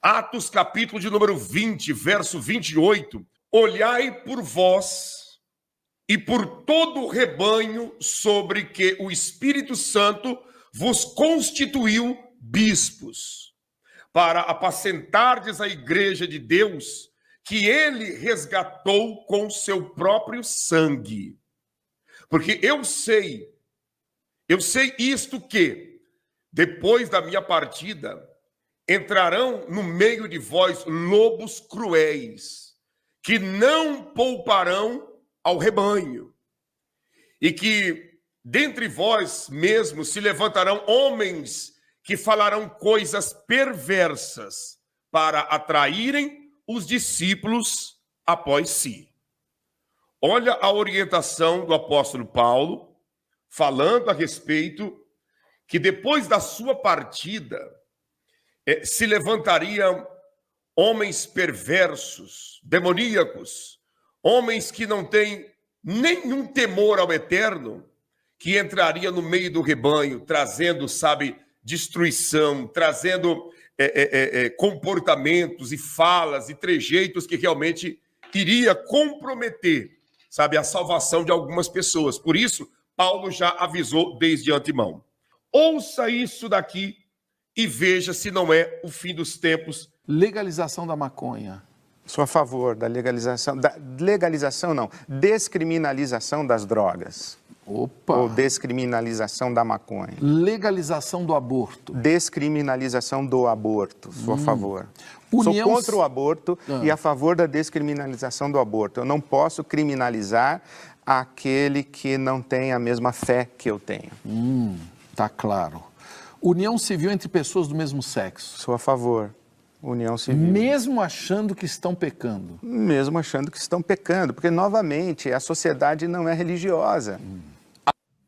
Atos, capítulo de número 20, verso 28. Olhai por vós e por todo o rebanho sobre que o Espírito Santo vos constituiu bispos, para apacentardes a igreja de Deus, que ele resgatou com seu próprio sangue. Porque eu sei isto que, depois da minha partida, entrarão no meio de vós lobos cruéis, que não pouparão ao rebanho, e que dentre vós mesmos se levantarão homens que falarão coisas perversas para atraírem os discípulos após si. Olha a orientação do apóstolo Paulo, falando a respeito que depois da sua partida se levantariam homens perversos, demoníacos, homens que não têm nenhum temor ao eterno, que entraria no meio do rebanho, trazendo, destruição, trazendo comportamentos e falas e trejeitos que realmente iria comprometer, a salvação de algumas pessoas. Por isso, Paulo já avisou desde antemão. Ouça isso daqui e veja se não é o fim dos tempos. Legalização da maconha. Sou a favor da descriminalização das drogas. Opa! Ou descriminalização da maconha. Legalização do aborto. Descriminalização do aborto. Sou a favor. Sou contra o aborto e a favor da descriminalização do aborto. Eu não posso criminalizar aquele que não tem a mesma fé que eu tenho. Tá claro. União civil entre pessoas do mesmo sexo. Sou a favor. União civil. Mesmo achando que estão pecando. Mesmo achando que estão pecando, porque, novamente, a sociedade não é religiosa.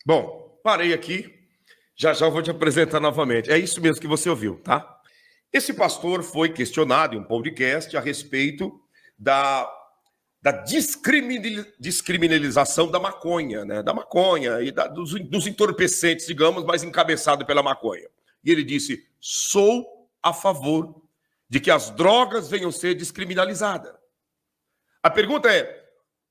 Bom, parei aqui, já eu vou te apresentar novamente. É isso mesmo que você ouviu, tá? Esse pastor foi questionado em um podcast a respeito da descriminalização da maconha, né? Da maconha e dos entorpecentes, digamos, mas encabeçado pela maconha. E ele disse, sou a favor de que as drogas venham ser descriminalizadas. A pergunta é,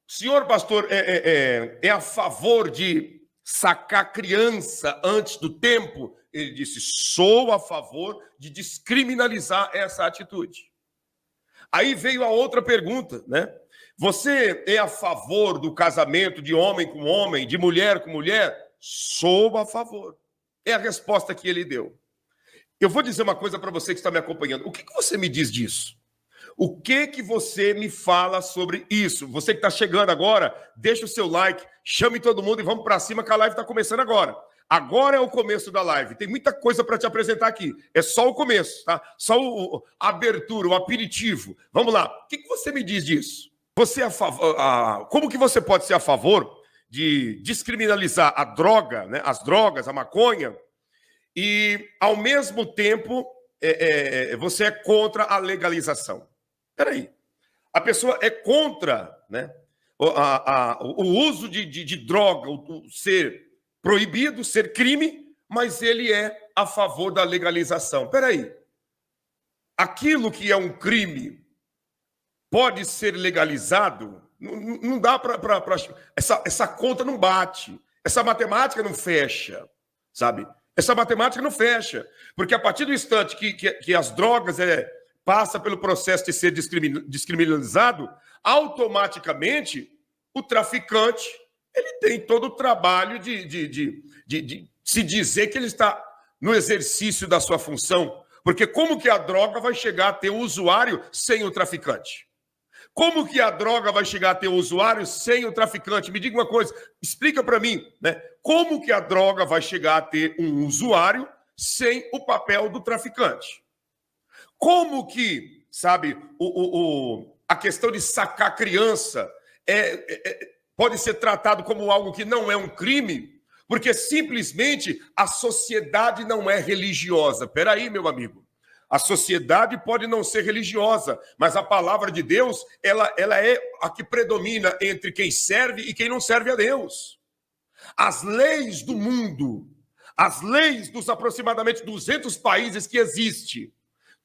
senhor pastor, é a favor de sacar criança antes do tempo? Ele disse, sou a favor de descriminalizar essa atitude. Aí veio a outra pergunta, né? Você é a favor do casamento de homem com homem, de mulher com mulher? Sou a favor. É a resposta que ele deu. Eu vou dizer uma coisa para você que está me acompanhando. O que você me diz disso? O que você me fala sobre isso? Você que está chegando agora, deixa o seu like, chame todo mundo e vamos para cima que a live está começando agora. Agora é o começo da live. Tem muita coisa para te apresentar aqui. É só o começo, tá? Só a abertura, o aperitivo. Vamos lá. O que você me diz disso? Você é a favor, como que você pode ser a favor de descriminalizar a droga, né? As drogas, a maconha, e, ao mesmo tempo, você é contra a legalização? Espera aí. A pessoa é contra, né, o uso de droga, o ser proibido, ser crime, mas ele é a favor da legalização. Espera aí. Aquilo que é um crime pode ser legalizado? Não dá para... Essa conta não bate. Essa matemática não fecha, sabe? Essa matemática não fecha, porque a partir do instante que as drogas passa pelo processo de ser descriminalizado, automaticamente o traficante ele tem todo o trabalho de se dizer que ele está no exercício da sua função, porque como que a droga vai chegar a ter o usuário sem o traficante? Como que a droga vai chegar a ter o usuário sem o traficante? Me diga uma coisa, explica para mim, né? Como que a droga vai chegar a ter um usuário sem o papel do traficante? Como que, a questão de sacar criança pode ser tratado como algo que não é um crime? Porque simplesmente a sociedade não é religiosa. Peraí, meu amigo. A sociedade pode não ser religiosa, mas a palavra de Deus, ela é a que predomina entre quem serve e quem não serve a Deus. As leis do mundo, as leis dos aproximadamente 200 países que existem,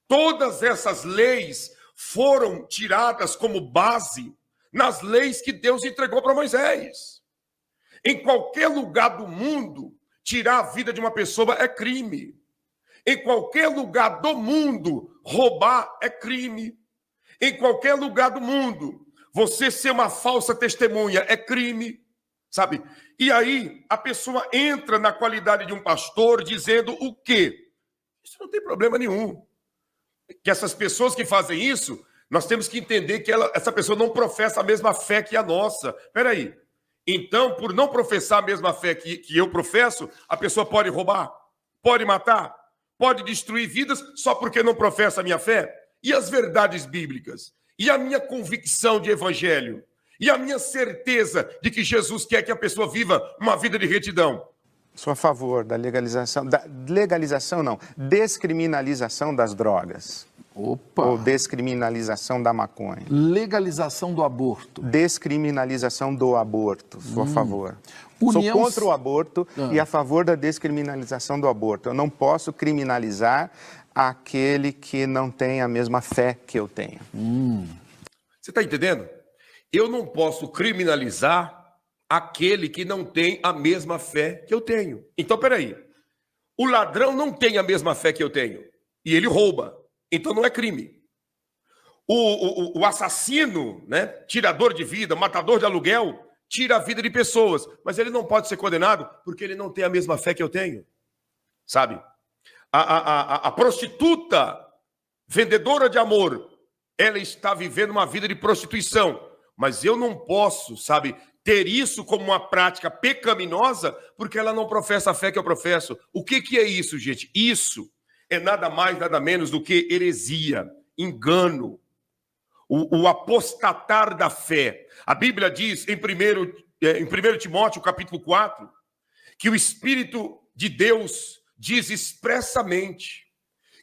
Todas essas leis foram tiradas como base nas leis que Deus entregou para Moisés. Em qualquer lugar do mundo, tirar a vida de uma pessoa é crime. Em qualquer lugar do mundo, roubar é crime. Em qualquer lugar do mundo, você ser uma falsa testemunha é crime, sabe? E aí, a pessoa entra na qualidade de um pastor dizendo o quê? Isso não tem problema nenhum. Que essas pessoas que fazem isso, nós temos que entender que essa pessoa não professa a mesma fé que a nossa. Espera aí. Então, por não professar a mesma fé que eu professo, a pessoa pode roubar, pode matar, pode destruir vidas só porque não professa a minha fé? E as verdades bíblicas? E a minha convicção de evangelho? E a minha certeza de que Jesus quer que a pessoa viva uma vida de retidão? Sou a favor da descriminalização das drogas. Opa! Ou descriminalização da maconha. Legalização do aborto. Descriminalização do aborto. Sou a favor. Sou contra o aborto e a favor da descriminalização do aborto. Eu não posso criminalizar aquele que não tem a mesma fé que eu tenho. Você está entendendo? Eu não posso criminalizar aquele que não tem a mesma fé que eu tenho. Então, peraí. O ladrão não tem a mesma fé que eu tenho. E ele rouba. Então não é crime. O assassino, né, tirador de vida, matador de aluguel, tira a vida de pessoas. Mas ele não pode ser condenado porque ele não tem a mesma fé que eu tenho. Sabe? A prostituta, vendedora de amor, ela está vivendo uma vida de prostituição. Mas eu não posso, sabe, ter isso como uma prática pecaminosa porque ela não professa a fé que eu professo. O que é isso, gente? Isso é nada mais, nada menos do que heresia, engano, o apostatar da fé. A Bíblia diz em 1 Timóteo, capítulo 4, que o Espírito de Deus diz expressamente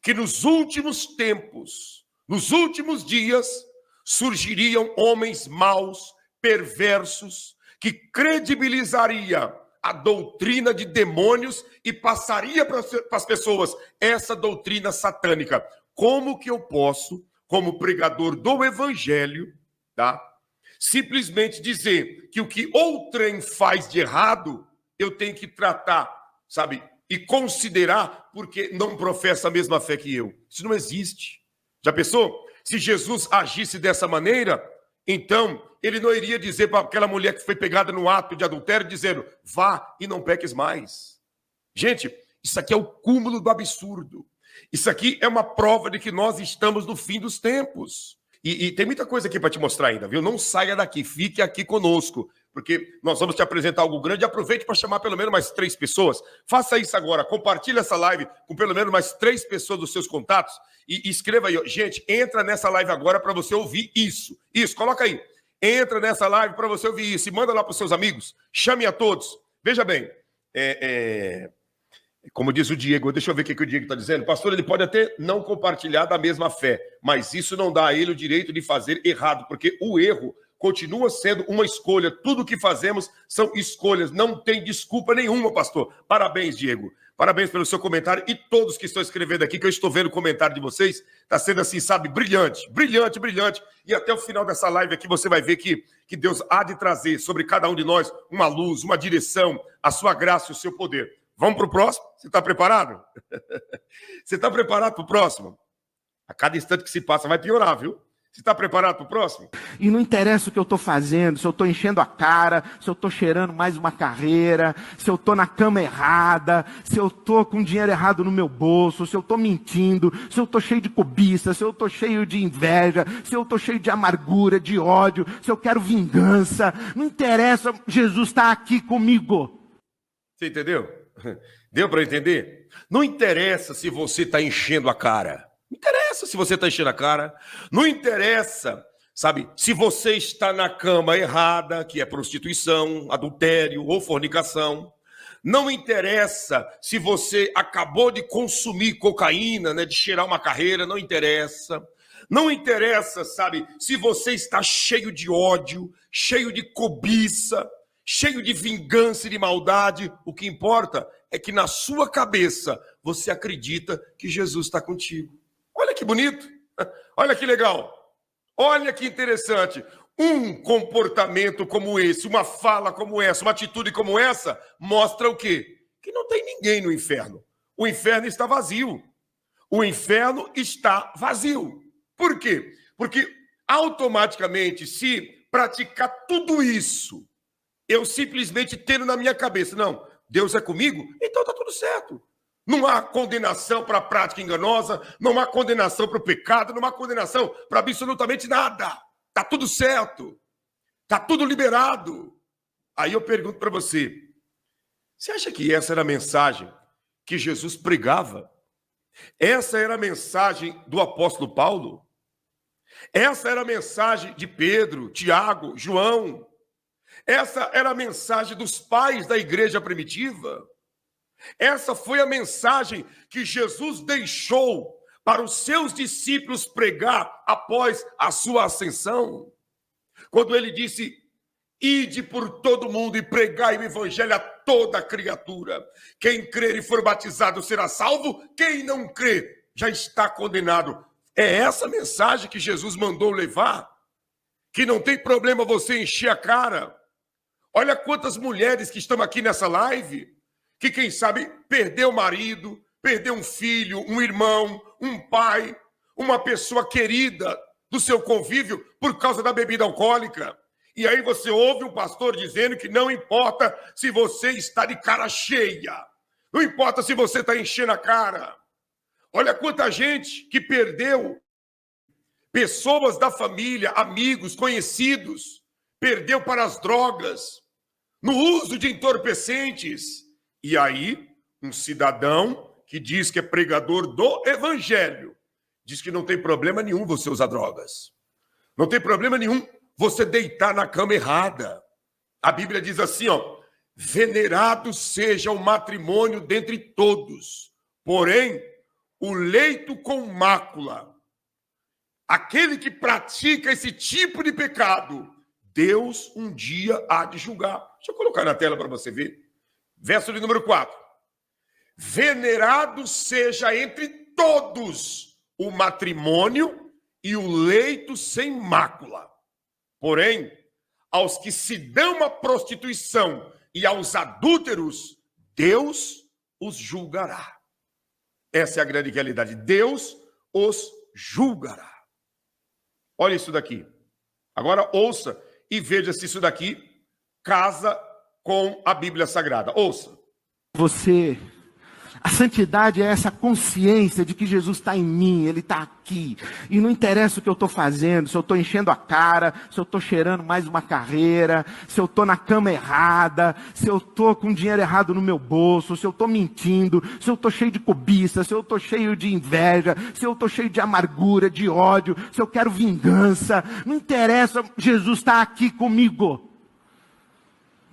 que nos últimos tempos, nos últimos dias, surgiriam homens maus, perversos, que credibilizaria a doutrina de demônios e passaria para as pessoas essa doutrina satânica. Como que eu posso, como pregador do evangelho, tá, simplesmente dizer que o que outrem faz de errado, eu tenho que tratar, sabe, e considerar porque não professa a mesma fé que eu? Isso não existe. Já pensou? Se Jesus agisse dessa maneira, então ele não iria dizer para aquela mulher que foi pegada no ato de adultério, dizendo, vá e não peques mais. Gente, isso aqui é o cúmulo do absurdo. Isso aqui é uma prova de que nós estamos no fim dos tempos. E tem muita coisa aqui para te mostrar ainda, viu? Não saia daqui, fique aqui conosco, porque nós vamos te apresentar algo grande. Aproveite para chamar pelo menos mais 3 pessoas. Faça isso agora, compartilhe essa live com pelo menos mais 3 pessoas dos seus contatos e escreva aí. Gente, entra nessa live agora para você ouvir isso. Isso, coloca aí. Entra nessa live para você ouvir isso e manda lá para os seus amigos. Chame a todos. Veja bem, como diz o Diego, deixa eu ver o que o Diego está dizendo. Pastor, ele pode até não compartilhar da mesma fé, mas isso não dá a ele o direito de fazer errado, porque o erro continua sendo uma escolha. Tudo o que fazemos são escolhas. Não tem desculpa nenhuma, pastor. Parabéns, Diego. Parabéns pelo seu comentário e todos que estão escrevendo aqui, que eu estou vendo o comentário de vocês. Está sendo assim, sabe, brilhante, brilhante, brilhante. E até o final dessa live aqui você vai ver que Deus há de trazer sobre cada um de nós uma luz, uma direção, a sua graça e o seu poder. Vamos para o próximo? Você está preparado? Você está preparado para o próximo? A cada instante que se passa vai piorar, viu? Você está preparado para o próximo? E não interessa o que eu estou fazendo, se eu estou enchendo a cara, se eu estou cheirando mais uma carreira, se eu estou na cama errada, se eu estou com dinheiro errado no meu bolso, se eu estou mentindo, se eu estou cheio de cobiça, se eu estou cheio de inveja, se eu estou cheio de amargura, de ódio, se eu quero vingança. Não interessa, Jesus está aqui comigo. Você entendeu? Deu para entender? Não interessa se você está enchendo a cara. Não interessa se você está enchendo a cara. Não interessa, sabe, se você está na cama errada, que é prostituição, adultério ou fornicação. Não interessa se você acabou de consumir cocaína, né, de cheirar uma carreira. Não interessa. Não interessa, sabe, se você está cheio de ódio, cheio de cobiça, cheio de vingança e de maldade. O que importa é que na sua cabeça você acredita que Jesus está contigo. Olha Olha que bonito. Olha que legal. Olha que interessante. Um comportamento como esse, uma fala como essa, uma atitude como essa, mostra o quê? Que não tem ninguém no inferno. O inferno está vazio. O inferno está vazio. Por quê? Porque automaticamente, se praticar tudo isso, eu simplesmente tendo na minha cabeça, não, Deus é comigo, então está tudo certo. Não há condenação para a prática enganosa, não há condenação para o pecado, não há condenação para absolutamente nada. Está tudo certo. Está tudo liberado. Aí eu pergunto para você, você acha que essa era a mensagem que Jesus pregava? Essa era a mensagem do apóstolo Paulo? Essa era a mensagem de Pedro, Tiago, João? Essa era a mensagem dos pais da igreja primitiva? Essa foi a mensagem que Jesus deixou para os seus discípulos pregar após a sua ascensão? Quando ele disse, ide por todo mundo e pregai o evangelho a toda criatura. Quem crer e for batizado será salvo, quem não crer já está condenado. É essa mensagem que Jesus mandou levar? Que não tem problema você encher a cara. Olha quantas mulheres que estão aqui nessa live, que quem sabe perdeu o marido, perdeu um filho, um irmão, um pai, uma pessoa querida do seu convívio por causa da bebida alcoólica. E aí você ouve um pastor dizendo que não importa se você está de cara cheia, não importa se você está enchendo a cara. Olha quanta gente que perdeu pessoas da família, amigos, conhecidos, perdeu para as drogas, no uso de entorpecentes. E aí, um cidadão que diz que é pregador do evangelho, diz que não tem problema nenhum você usar drogas. Não tem problema nenhum você deitar na cama errada. A Bíblia diz assim, ó, venerado seja o matrimônio dentre todos, porém, o leito com mácula, aquele que pratica esse tipo de pecado, Deus um dia há de julgar. Deixa eu colocar na tela para você ver. Verso de número 4. Venerado seja entre todos o matrimônio e o leito sem mácula. Porém, aos que se dão à prostituição e aos adúlteros, Deus os julgará. Essa é a grande realidade. Deus os julgará. Olha isso daqui. Agora ouça e veja se isso daqui casa com a Bíblia Sagrada. Ouça. A santidade é essa consciência de que Jesus está em mim, Ele está aqui. E não interessa o que eu estou fazendo, se eu estou enchendo a cara, se eu estou cheirando mais uma carreira, se eu estou na cama errada, se eu estou com dinheiro errado no meu bolso, se eu estou mentindo, se eu estou cheio de cobiça, se eu estou cheio de inveja, se eu estou cheio de amargura, de ódio, se eu quero vingança. Não interessa, Jesus está aqui comigo.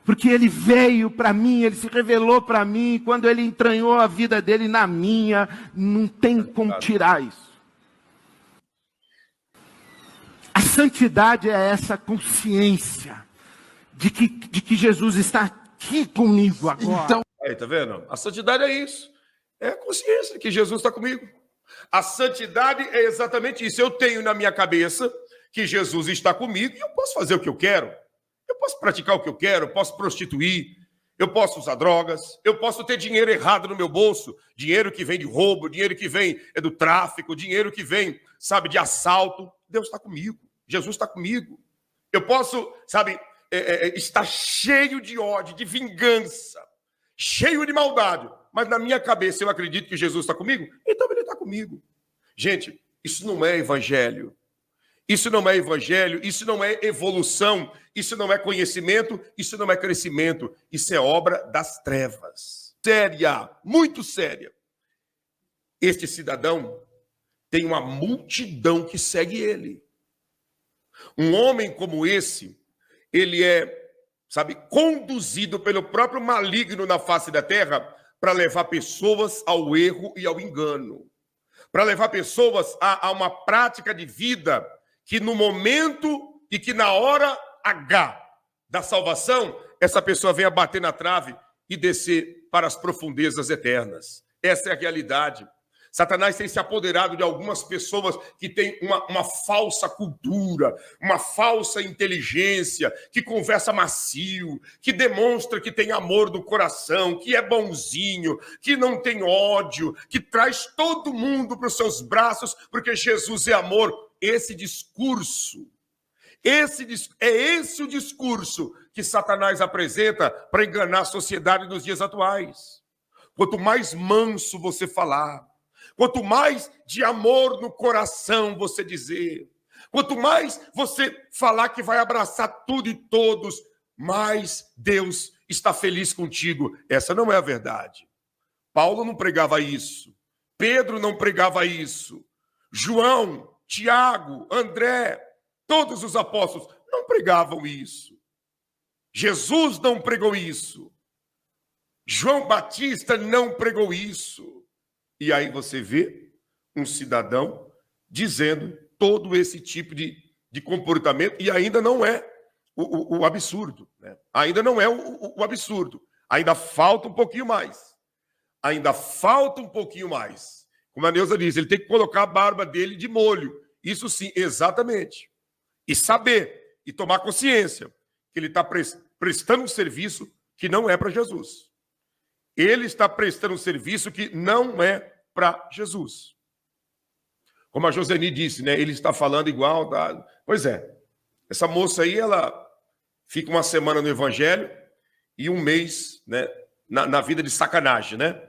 Porque Ele veio para mim, Ele se revelou para mim, quando Ele entranhou a vida dele na minha, não tem como tirar isso. A santidade é essa consciência de que Jesus está aqui comigo agora. Então, aí, tá vendo? A santidade é isso. É a consciência de que Jesus está comigo. A santidade é exatamente isso. Eu tenho na minha cabeça que Jesus está comigo e eu posso fazer o que eu quero. Eu posso praticar o que eu quero, eu posso prostituir, eu posso usar drogas, eu posso ter dinheiro errado no meu bolso, dinheiro que vem de roubo, dinheiro que vem do tráfico, dinheiro que vem, sabe, de assalto. Deus está comigo, Jesus está comigo. Eu posso, sabe, estar cheio de ódio, de vingança, cheio de maldade, mas na minha cabeça eu acredito que Jesus está comigo, então Ele está comigo. Gente, isso não é evangelho. Isso não é evangelho, isso não é evolução, isso não é conhecimento, isso não é crescimento. Isso é obra das trevas. Séria, muito séria. Este cidadão tem uma multidão que segue ele. Um homem como esse, ele é, sabe, conduzido pelo próprio maligno na face da terra para levar pessoas ao erro e ao engano. Para levar pessoas a uma prática de vida que no momento e que na hora H da salvação, essa pessoa venha bater na trave e descer para as profundezas eternas. Essa é a realidade. Satanás tem se apoderado de algumas pessoas que têm uma falsa cultura, uma falsa inteligência, que conversa macio, que demonstra que tem amor do coração, que é bonzinho, que não tem ódio, que traz todo mundo para os seus braços, porque Jesus é amor. Esse discurso, é esse o discurso que Satanás apresenta para enganar a sociedade nos dias atuais. Quanto mais manso você falar, quanto mais de amor no coração você dizer, quanto mais você falar que vai abraçar tudo e todos, mais Deus está feliz contigo. Essa não é a verdade. Paulo não pregava isso. Pedro não pregava isso. João, Tiago, André, todos os apóstolos não pregavam isso. Jesus não pregou isso. João Batista não pregou isso. E aí você vê um cidadão dizendo todo esse tipo de comportamento, e ainda não é o absurdo, né? Ainda não é o absurdo. Ainda falta um pouquinho mais. Ainda falta um pouquinho mais. Como a Neuza diz, ele tem que colocar a barba dele de molho. Isso sim, exatamente. E saber, e tomar consciência que ele está prestando um serviço que não é para Jesus. Ele está prestando um serviço que não é para Jesus. Como a Joseni disse, né? Ele está falando igual. Pois é, essa moça aí, ela fica uma semana no evangelho e um mês, né, na vida de sacanagem, né?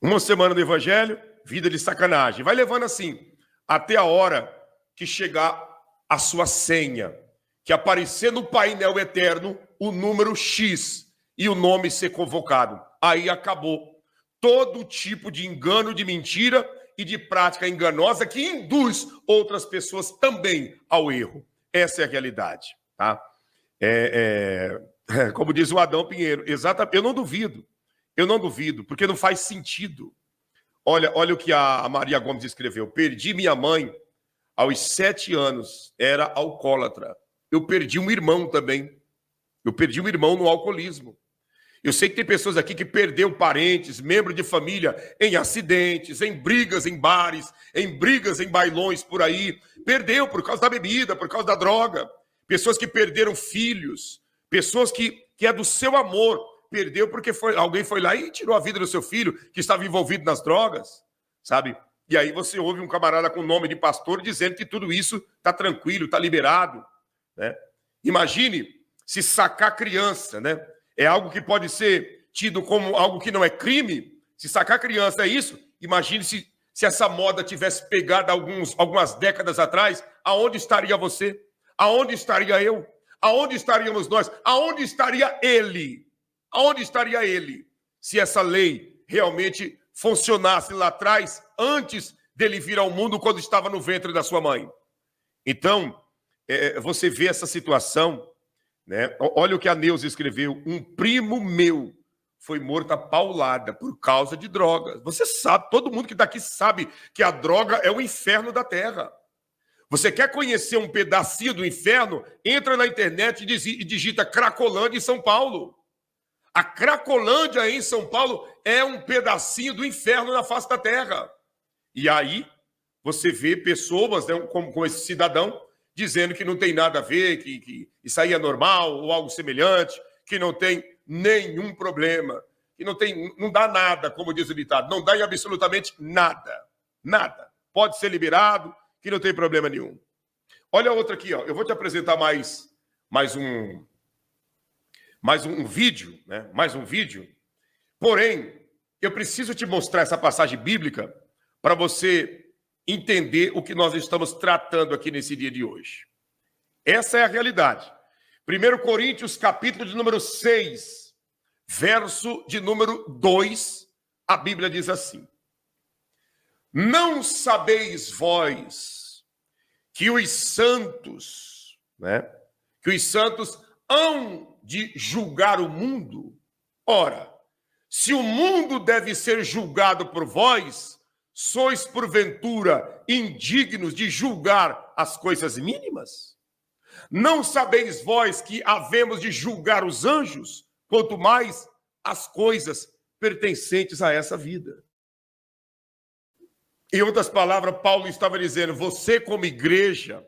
Uma semana no evangelho, vida de sacanagem. Vai levando assim, até a hora que chegar a sua senha, que aparecer no painel eterno o número X e o nome ser convocado. Aí acabou todo tipo de engano, de mentira e de prática enganosa que induz outras pessoas também ao erro. Essa é a realidade, tá? Como diz o Adão Pinheiro, exatamente. Eu não duvido, porque não faz sentido. Olha o que a Maria Gomes escreveu. Perdi minha mãe aos 7 anos, era alcoólatra. Eu perdi um irmão também. Eu perdi um irmão no alcoolismo. Eu sei que tem pessoas aqui que perderam parentes, membros de família, em acidentes, em brigas em bares, em brigas em bailões por aí. Perdeu por causa da bebida, por causa da droga. Pessoas que perderam filhos, pessoas que é do seu amor. Perdeu porque alguém foi lá e tirou a vida do seu filho, que estava envolvido nas drogas, sabe? E aí você ouve um camarada com nome de pastor dizendo que tudo isso está tranquilo, está liberado, né? Imagine se sacar criança, né? É algo que pode ser tido como algo que não é crime. Se sacar criança é isso, imagine se essa moda tivesse pegado algumas décadas atrás, aonde estaria você? Aonde estaria eu? Aonde estaríamos nós? Aonde estaria ele? Aonde estaria ele se essa lei realmente funcionasse lá atrás, antes dele vir ao mundo, quando estava no ventre da sua mãe? Então, você vê essa situação, né? Olha o que a Neuza escreveu. Um primo meu foi morto a paulada por causa de drogas. Você sabe, todo mundo que está aqui sabe que a droga é o inferno da terra. Você quer conhecer um pedacinho do inferno? Entra na internet e digita Cracolândia em São Paulo. A Cracolândia em São Paulo é um pedacinho do inferno na face da terra. E aí você vê pessoas, né, como esse cidadão, dizendo que não tem nada a ver, que isso aí é normal ou algo semelhante, que não tem nenhum problema, que não dá nada, como diz o ditado, não dá em absolutamente nada. Nada. Pode ser liberado, que não tem problema nenhum. Olha outra aqui, ó. Eu vou te apresentar mais um vídeo, né? Mais um vídeo. Porém, eu preciso te mostrar essa passagem bíblica para você entender o que nós estamos tratando aqui nesse dia de hoje. Essa é a realidade. 1 Coríntios, capítulo de número 6, verso de número 2, a Bíblia diz assim: não sabeis vós que os santos, né? Que os santos hão de julgar o mundo? Ora, se o mundo deve ser julgado por vós, sois porventura indignos de julgar as coisas mínimas? Não sabeis vós que havemos de julgar os anjos, quanto mais as coisas pertencentes a essa vida? Em outras palavras, Paulo estava dizendo, você como igreja,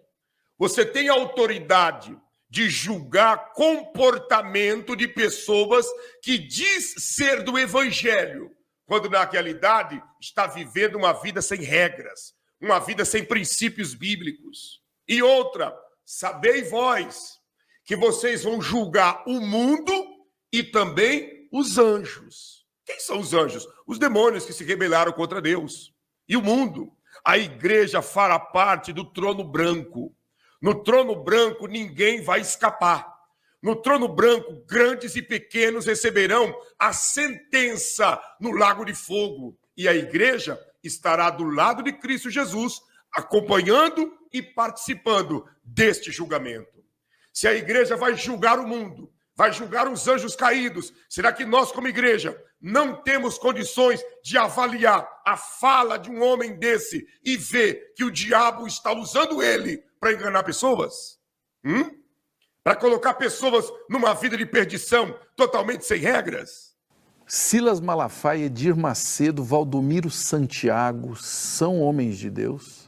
você tem autoridade de julgar comportamento de pessoas que diz ser do evangelho, quando na realidade está vivendo uma vida sem regras, uma vida sem princípios bíblicos. E outra, sabei vós que vocês vão julgar o mundo e também os anjos. Quem são os anjos? Os demônios que se rebelaram contra Deus. E o mundo. A igreja fará parte do trono branco. No trono branco ninguém vai escapar. No trono branco, grandes e pequenos receberão a sentença no lago de fogo. E a igreja estará do lado de Cristo Jesus, acompanhando e participando deste julgamento. Se a igreja vai julgar o mundo, vai julgar os anjos caídos, será que nós, como igreja, não temos condições de avaliar a fala de um homem desse e ver que o diabo está usando ele para enganar pessoas? Para colocar pessoas numa vida de perdição totalmente sem regras? Silas Malafaia, Edir Macedo, Valdomiro Santiago são homens de Deus?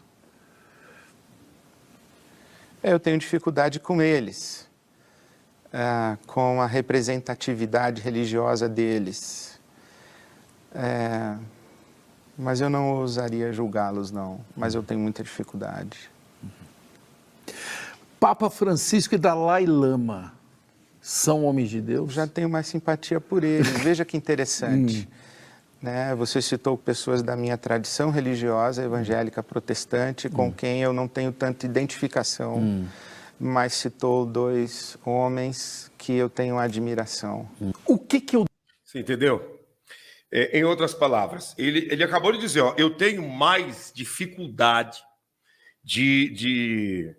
Eu tenho dificuldade com eles, com a representatividade religiosa deles. Mas eu não ousaria julgá-los, não. Mas eu tenho muita dificuldade. Papa Francisco e Dalai Lama são homens de Deus? Já tenho mais simpatia por eles. Veja que interessante. Né? Você citou pessoas da minha tradição religiosa, evangélica, protestante, com quem eu não tenho tanta identificação, mas citou dois homens que eu tenho admiração. O que eu... Você entendeu? Em outras palavras, ele acabou de dizer, ó, eu tenho mais dificuldade de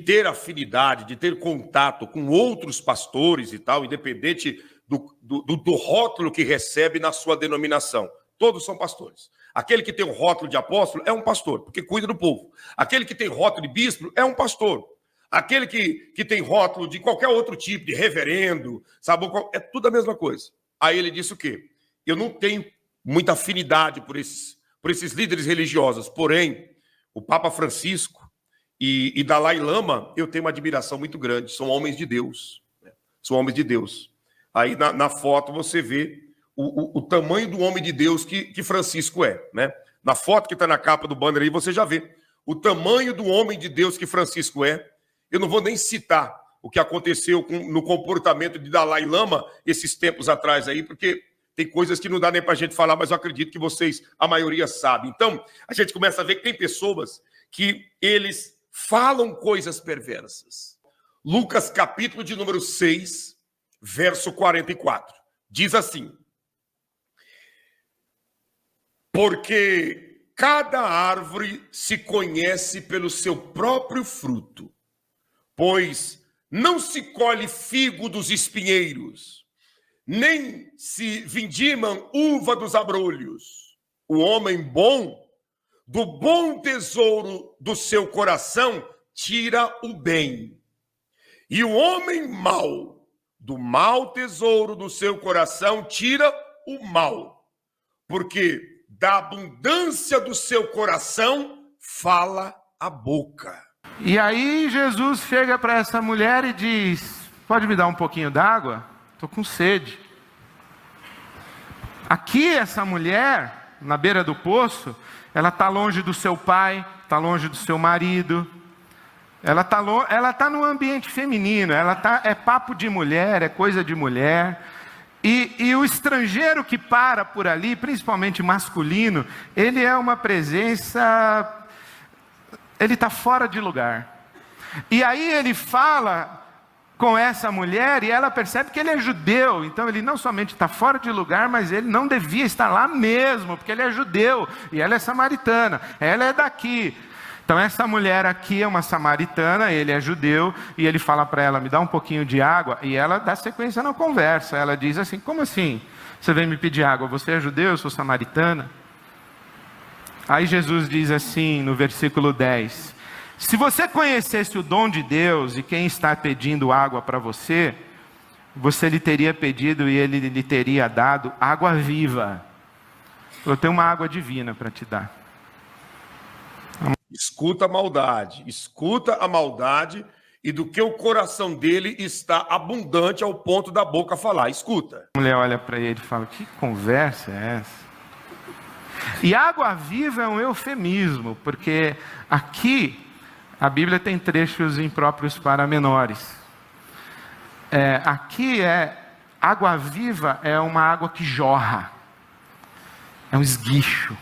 ter afinidade, de ter contato com outros pastores e tal, independente do rótulo que recebe na sua denominação. Todos são pastores. Aquele que tem o rótulo de apóstolo é um pastor, porque cuida do povo. Aquele que tem rótulo de bispo é um pastor. Aquele que tem rótulo de qualquer outro tipo, de reverendo, sabe, é tudo a mesma coisa. Aí ele disse o quê? Eu não tenho muita afinidade por esses líderes religiosos, porém, o Papa Francisco e Dalai Lama, eu tenho uma admiração muito grande, são homens de Deus. São homens de Deus. Aí na foto você vê o tamanho do homem de Deus que Francisco é, né? Na foto que está na capa do banner aí, você já vê o tamanho do homem de Deus que Francisco é. Eu não vou nem citar o que aconteceu no comportamento de Dalai Lama esses tempos atrás aí, porque tem coisas que não dá nem para a gente falar, mas eu acredito que vocês, a maioria, sabe. Então, a gente começa a ver que tem pessoas que eles falam coisas perversas. Lucas, capítulo de número 6, verso 44. Diz assim: porque cada árvore se conhece pelo seu próprio fruto, pois não se colhe figo dos espinheiros, nem se vindimam uva dos abrolhos. O homem bom, do bom tesouro do seu coração, tira o bem. E o homem mau, do mau tesouro do seu coração, tira o mal. Porque da abundância do seu coração, fala a boca. E aí Jesus chega para essa mulher e diz: pode me dar um pouquinho d'água? Estou com sede. Aqui essa mulher, na beira do poço, ela está longe do seu pai, está longe do seu marido. Ela está no ambiente feminino, é papo de mulher, é coisa de mulher. E o estrangeiro que para por ali, principalmente masculino, ele é uma presença, ele está fora de lugar. E aí ele fala com essa mulher e ela percebe que ele é judeu. Então ele não somente está fora de lugar, mas ele não devia estar lá mesmo, porque ele é judeu e ela é samaritana, ela é daqui. Então essa mulher aqui é uma samaritana, ele é judeu, e ele fala para ela: me dá um pouquinho de água, e ela dá sequência na conversa. Ela diz assim: como assim? Você vem me pedir água? Você é judeu, eu sou samaritana? Aí Jesus diz assim no versículo 10: se você conhecesse o dom de Deus e quem está pedindo água para você, você lhe teria pedido e ele lhe teria dado água viva. Eu tenho uma água divina para te dar. Escuta a maldade e do que o coração dele está abundante ao ponto da boca falar. Escuta. A mulher olha para ele e fala: que conversa é essa? E água viva é um eufemismo, porque aqui a Bíblia tem trechos impróprios para menores. Aqui água viva é uma água que jorra, é um esguicho,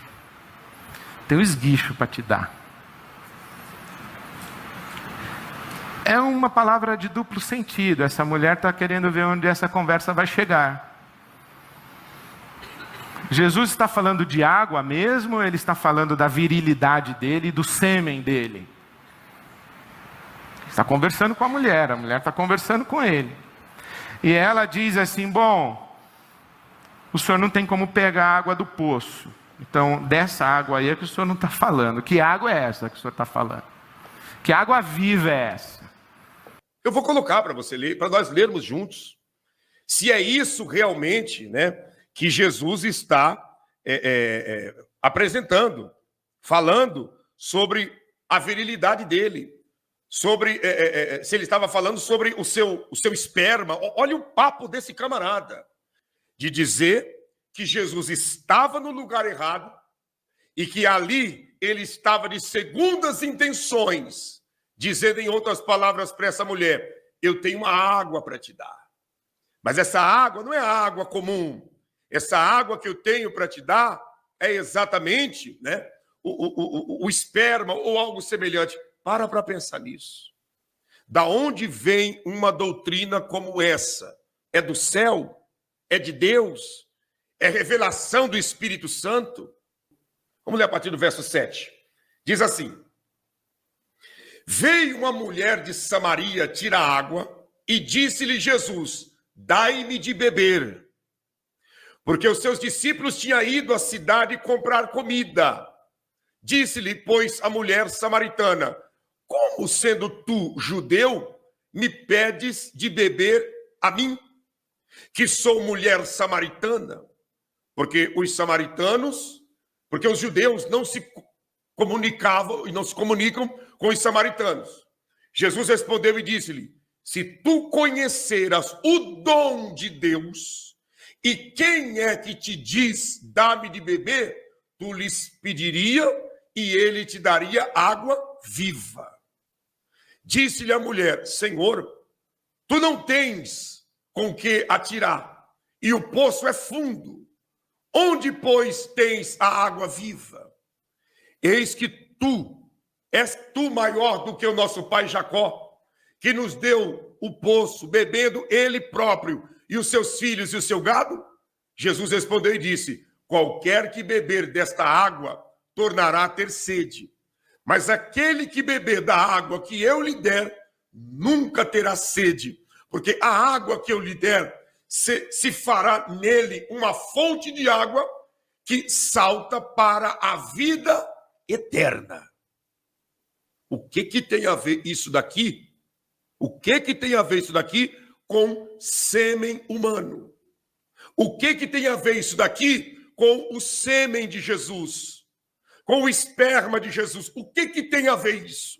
tem um esguicho para te dar. É uma palavra de duplo sentido. Essa mulher está querendo ver onde essa conversa vai chegar. Jesus está falando de água mesmo, ele está falando da virilidade dele e do sêmen dele. Está conversando com a mulher está conversando com ele. E ela diz assim: bom, o senhor não tem como pegar a água do poço. Então, dessa água aí é que o senhor não está falando. Que água é essa que o senhor está falando? Que água viva é essa? Eu vou colocar para você ler, para nós lermos juntos. Se é isso realmente, né, que Jesus está apresentando, falando sobre a virilidade dele, sobre se ele estava falando sobre o seu esperma. Olha o papo desse camarada, de dizer que Jesus estava no lugar errado e que ali ele estava de segundas intenções, dizendo em outras palavras para essa mulher: eu tenho uma água para te dar. Mas essa água não é água comum. Essa água que eu tenho para te dar é exatamente, né, o esperma ou algo semelhante. Para pensar nisso. Da onde vem uma doutrina como essa? É do céu? É de Deus? É revelação do Espírito Santo? Vamos ler a partir do verso 7. Diz assim: veio uma mulher de Samaria tirar água e disse-lhe Jesus: dai-me de beber. Porque os seus discípulos tinham ido à cidade comprar comida. Disse-lhe, pois, a mulher samaritana: como, sendo tu judeu, me pedes de beber a mim, que sou mulher samaritana? Porque os judeus não se comunicavam e não se comunicam com os samaritanos. Jesus respondeu e disse-lhe: se tu conheceras o dom de Deus, e quem é que te diz, dá-me de beber, tu lhes pediria e ele te daria água viva. Disse-lhe a mulher: Senhor, tu não tens com que atirar, e o poço é fundo. Onde, pois, tens a água viva? Eis que és tu maior do que o nosso pai Jacó, que nos deu o poço, bebendo ele próprio, e os seus filhos e o seu gado? Jesus respondeu e disse: qualquer que beber desta água tornará a ter sede. Mas aquele que beber da água que eu lhe der, nunca terá sede, porque a água que eu lhe der se fará nele uma fonte de água que salta para a vida eterna. O que tem a ver isso daqui? O que tem a ver isso daqui com sêmen humano? O que tem a ver isso daqui com o sêmen de Jesus? Com o esperma de Jesus? O que tem a ver isso?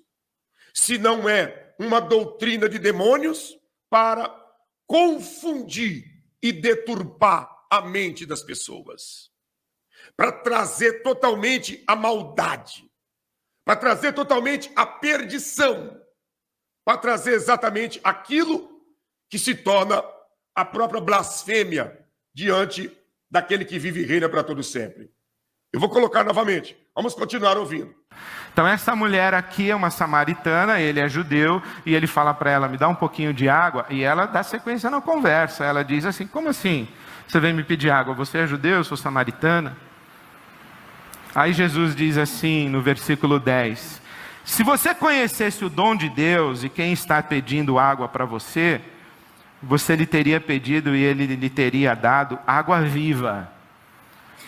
Se não é uma doutrina de demônios para confundir e deturpar a mente das pessoas, para trazer totalmente a maldade, para trazer totalmente a perdição, para trazer exatamente aquilo que se torna a própria blasfêmia diante daquele que vive e reina para todo sempre. Eu vou colocar novamente. Vamos continuar ouvindo. Então essa mulher aqui é uma samaritana, ele é judeu, e ele fala para ela: me dá um pouquinho de água, e ela dá sequência na conversa. Ela diz assim: como assim? Você vem me pedir água? Você é judeu, eu sou samaritana? Aí Jesus diz assim no versículo 10: se você conhecesse o dom de Deus e quem está pedindo água para você, você lhe teria pedido e ele lhe teria dado água viva.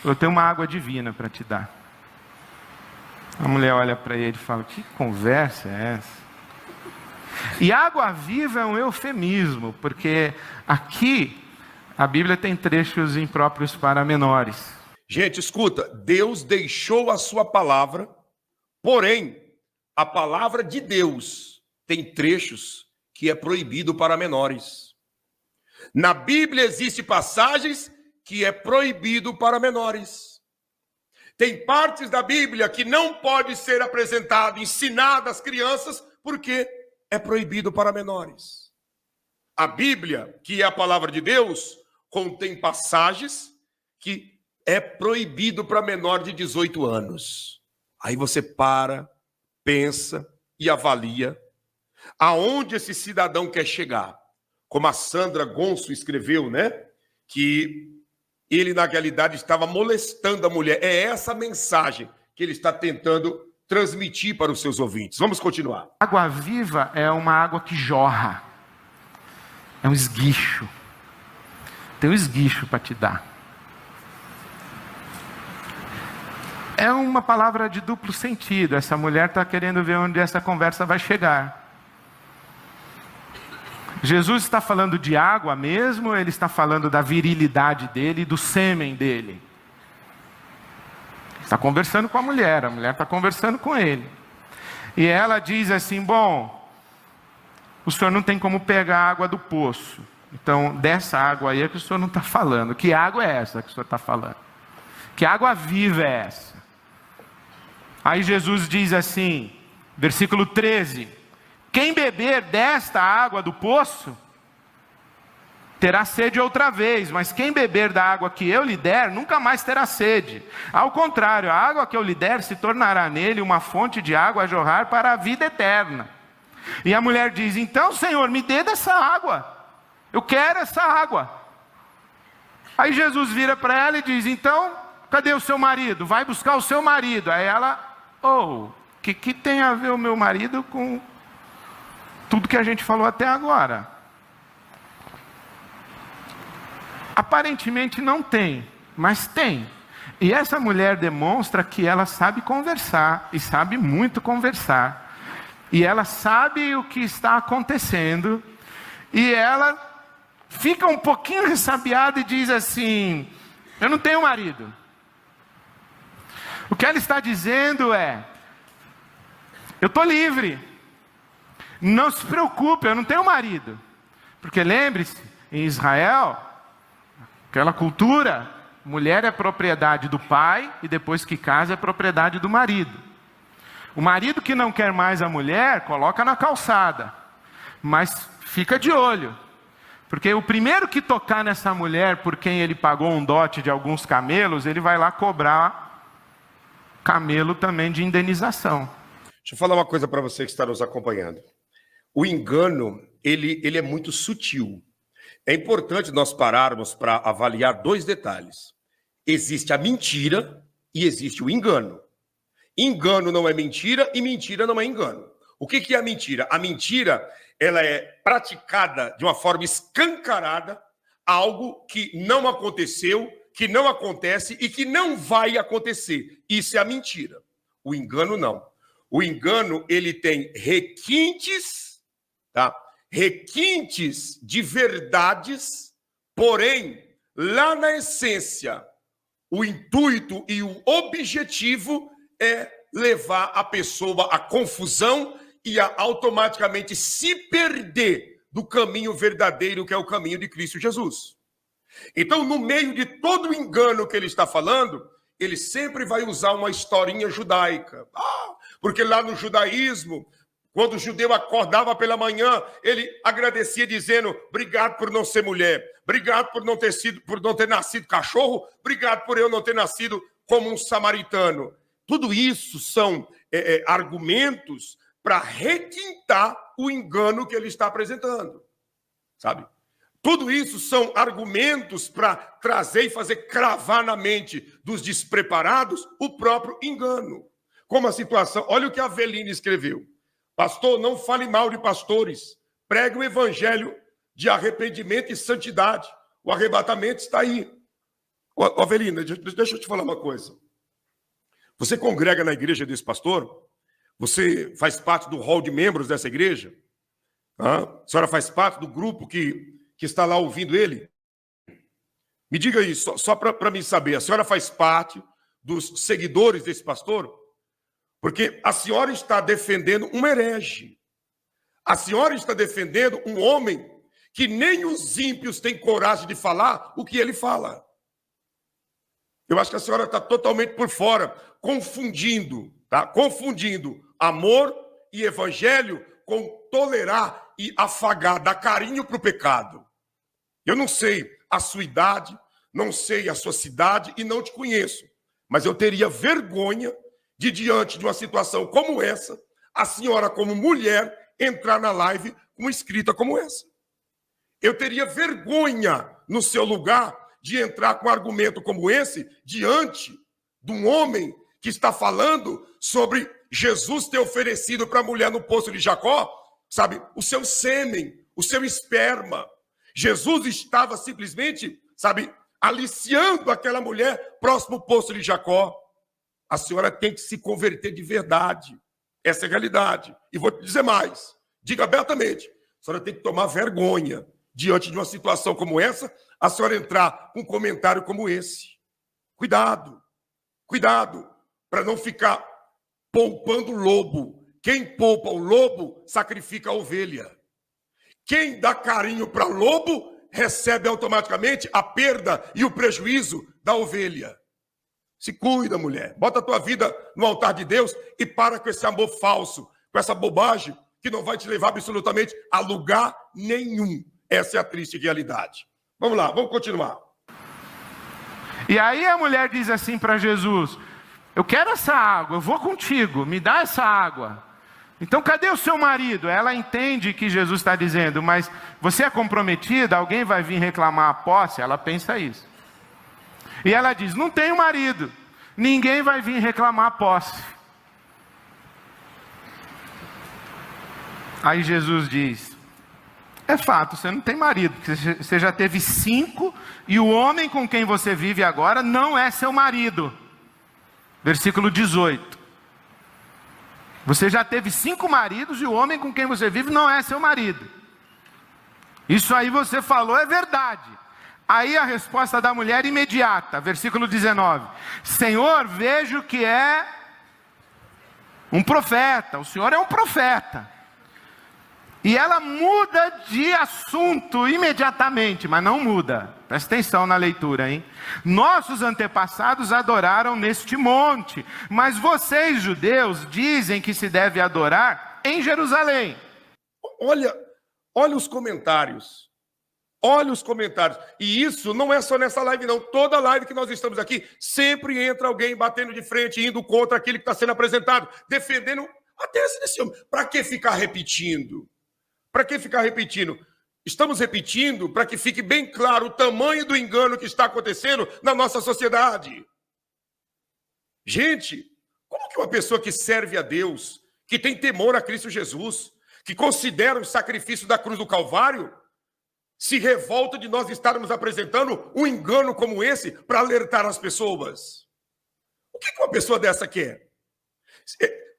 Eu tenho uma água divina para te dar. A mulher olha para ele e fala: que conversa é essa? E água viva é um eufemismo, porque aqui a Bíblia tem trechos impróprios para menores. Gente, escuta, Deus deixou a sua palavra, porém, a palavra de Deus tem trechos que é proibido para menores. Na Bíblia existem passagens que é proibido para menores. Tem partes da Bíblia que não pode ser apresentado, ensinado às crianças, porque é proibido para menores. A Bíblia, que é a palavra de Deus, contém passagens que é proibido para menor de 18 anos. Aí você para, pensa e avalia aonde esse cidadão quer chegar. Como a Sandra Gonço escreveu, né? Que ele, na realidade, estava molestando a mulher. É essa mensagem que ele está tentando transmitir para os seus ouvintes. Vamos continuar. Água viva é uma água que jorra. É um esguicho. Tem um esguicho para te dar. É uma palavra de duplo sentido. Essa mulher está querendo ver onde essa conversa vai chegar. Jesus está falando de água mesmo, ele está falando da virilidade dele, do sêmen dele. Está conversando com a mulher está conversando com ele. E ela diz assim, bom, o senhor não tem como pegar a água do poço. Então, dessa água aí é que o senhor não está falando. Que água é essa que o senhor está falando? Que água viva é essa? Aí Jesus diz assim, versículo 13, quem beber desta água do poço, terá sede outra vez, mas quem beber da água que eu lhe der, nunca mais terá sede. Ao contrário, a água que eu lhe der se tornará nele uma fonte de água a jorrar para a vida eterna. E a mulher diz, então Senhor, me dê dessa água, eu quero essa água. Aí Jesus vira para ela e diz, então, cadê o seu marido? Vai buscar o seu marido. Aí ela, que tem a ver o meu marido com tudo que a gente falou até agora? Aparentemente não tem, mas tem. E essa mulher demonstra que ela sabe conversar, e sabe muito conversar. E ela sabe o que está acontecendo, e ela fica um pouquinho ressabiada e diz assim, eu não tenho marido. O que ela está dizendo é, eu estou livre. Não se preocupe, eu não tenho marido. Porque lembre-se, em Israel, aquela cultura, mulher é propriedade do pai e depois que casa é propriedade do marido. O marido que não quer mais a mulher, coloca na calçada. Mas fica de olho. Porque o primeiro que tocar nessa mulher por quem ele pagou um dote de alguns camelos, ele vai lá cobrar camelo também de indenização. Deixa eu falar uma coisa para você que está nos acompanhando. O engano, ele é muito sutil. É importante nós pararmos para avaliar dois detalhes. Existe a mentira e existe o engano. Engano não é mentira e mentira não é engano. O que é a mentira? A mentira, ela é praticada de uma forma escancarada, algo que não aconteceu, que não acontece e que não vai acontecer. Isso é a mentira. O engano não. O engano, ele tem requintes, tá? Requintes de verdades, porém, lá na essência, o intuito e o objetivo é levar a pessoa à confusão e a automaticamente se perder do caminho verdadeiro, que é o caminho de Cristo Jesus. Então, no meio de todo o engano que ele está falando, ele sempre vai usar uma historinha judaica. Porque lá no judaísmo, quando o judeu acordava pela manhã, ele agradecia dizendo, obrigado por não ser mulher, obrigado por não ter nascido cachorro, obrigado por eu não ter nascido como um samaritano. Tudo isso são argumentos para requintar o engano que ele está apresentando, sabe? Tudo isso são argumentos para trazer e fazer cravar na mente dos despreparados o próprio engano. Como a situação, olha o que a Avelina escreveu. Pastor, não fale mal de pastores. Pregue o evangelho de arrependimento e santidade. O arrebatamento está aí. Avelina, deixa eu te falar uma coisa. Você congrega na igreja desse pastor? Você faz parte do hall de membros dessa igreja? A senhora faz parte do grupo que está lá ouvindo ele? Me diga isso, só para mim saber. A senhora faz parte dos seguidores desse pastor? Porque a senhora está defendendo um herege. A senhora está defendendo um homem que nem os ímpios têm coragem de falar o que ele fala. Eu acho que a senhora está totalmente por fora, confundindo, tá? Confundindo amor e evangelho com tolerar e afagar, dar carinho para o pecado. Eu não sei a sua idade, não sei a sua cidade e não te conheço, mas eu teria vergonha de, diante de uma situação como essa, a senhora, como mulher, entrar na live com uma escrita como essa. Eu teria vergonha, no seu lugar, de entrar com um argumento como esse, diante de um homem que está falando sobre Jesus ter oferecido para a mulher no poço de Jacó, sabe, o seu sêmen, o seu esperma. Jesus estava simplesmente, sabe, aliciando aquela mulher próximo ao poço de Jacó. A senhora tem que se converter de verdade. Essa é a realidade. E vou te dizer mais. Diga abertamente. A senhora tem que tomar vergonha diante de uma situação como essa, a senhora entrar com um comentário como esse. Cuidado. Cuidado para não ficar poupando o lobo. Quem poupa o lobo, sacrifica a ovelha. Quem dá carinho para lobo, recebe automaticamente a perda e o prejuízo da ovelha. Se cuida, mulher. Bota a tua vida no altar de Deus e para com esse amor falso, com essa bobagem que não vai te levar absolutamente a lugar nenhum. Essa é a triste realidade. Vamos lá, vamos continuar. E aí a mulher diz assim para Jesus: eu quero essa água, eu vou contigo, me dá essa água. Então cadê o seu marido? Ela entende que Jesus está dizendo, mas você é comprometida, alguém vai vir reclamar a posse? Ela pensa isso. E ela diz, não tenho marido, ninguém vai vir reclamar a posse. Aí Jesus diz, é fato, você não tem marido, porque você já teve 5 e o homem com quem você vive agora não é seu marido. Versículo 18. Você já teve 5 maridos e o homem com quem você vive não é seu marido. Isso aí você falou é verdade. Aí a resposta da mulher imediata, versículo 19. Senhor, vejo que é um profeta, o senhor é um profeta. E ela muda de assunto imediatamente, mas não muda. Presta atenção na leitura, hein? Nossos antepassados adoraram neste monte, mas vocês, judeus, dizem que se deve adorar em Jerusalém. Olha os comentários. Olha os comentários. E isso não é só nessa live, não. Toda live que nós estamos aqui, sempre entra alguém batendo de frente, indo contra aquilo que está sendo apresentado, defendendo a tese desse homem. Para que ficar repetindo? Para que ficar repetindo? Estamos repetindo para que fique bem claro o tamanho do engano que está acontecendo na nossa sociedade. Gente, como que uma pessoa que serve a Deus, que tem temor a Cristo Jesus, que considera o sacrifício da cruz do Calvário, se revolta de nós estarmos apresentando um engano como esse para alertar as pessoas? O que uma pessoa dessa quer?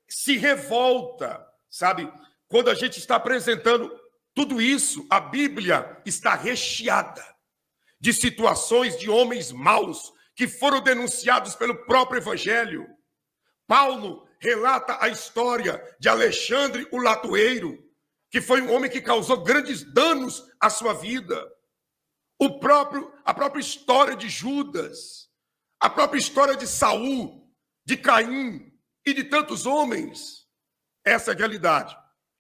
Se revolta, sabe? Quando a gente está apresentando tudo isso, a Bíblia está recheada de situações de homens maus que foram denunciados pelo próprio Evangelho. Paulo relata a história de Alexandre o Latoeiro, que foi um homem que causou grandes danos à sua vida. A própria história de Judas, a própria história de Saul, de Caim e de tantos homens. Essa é a realidade.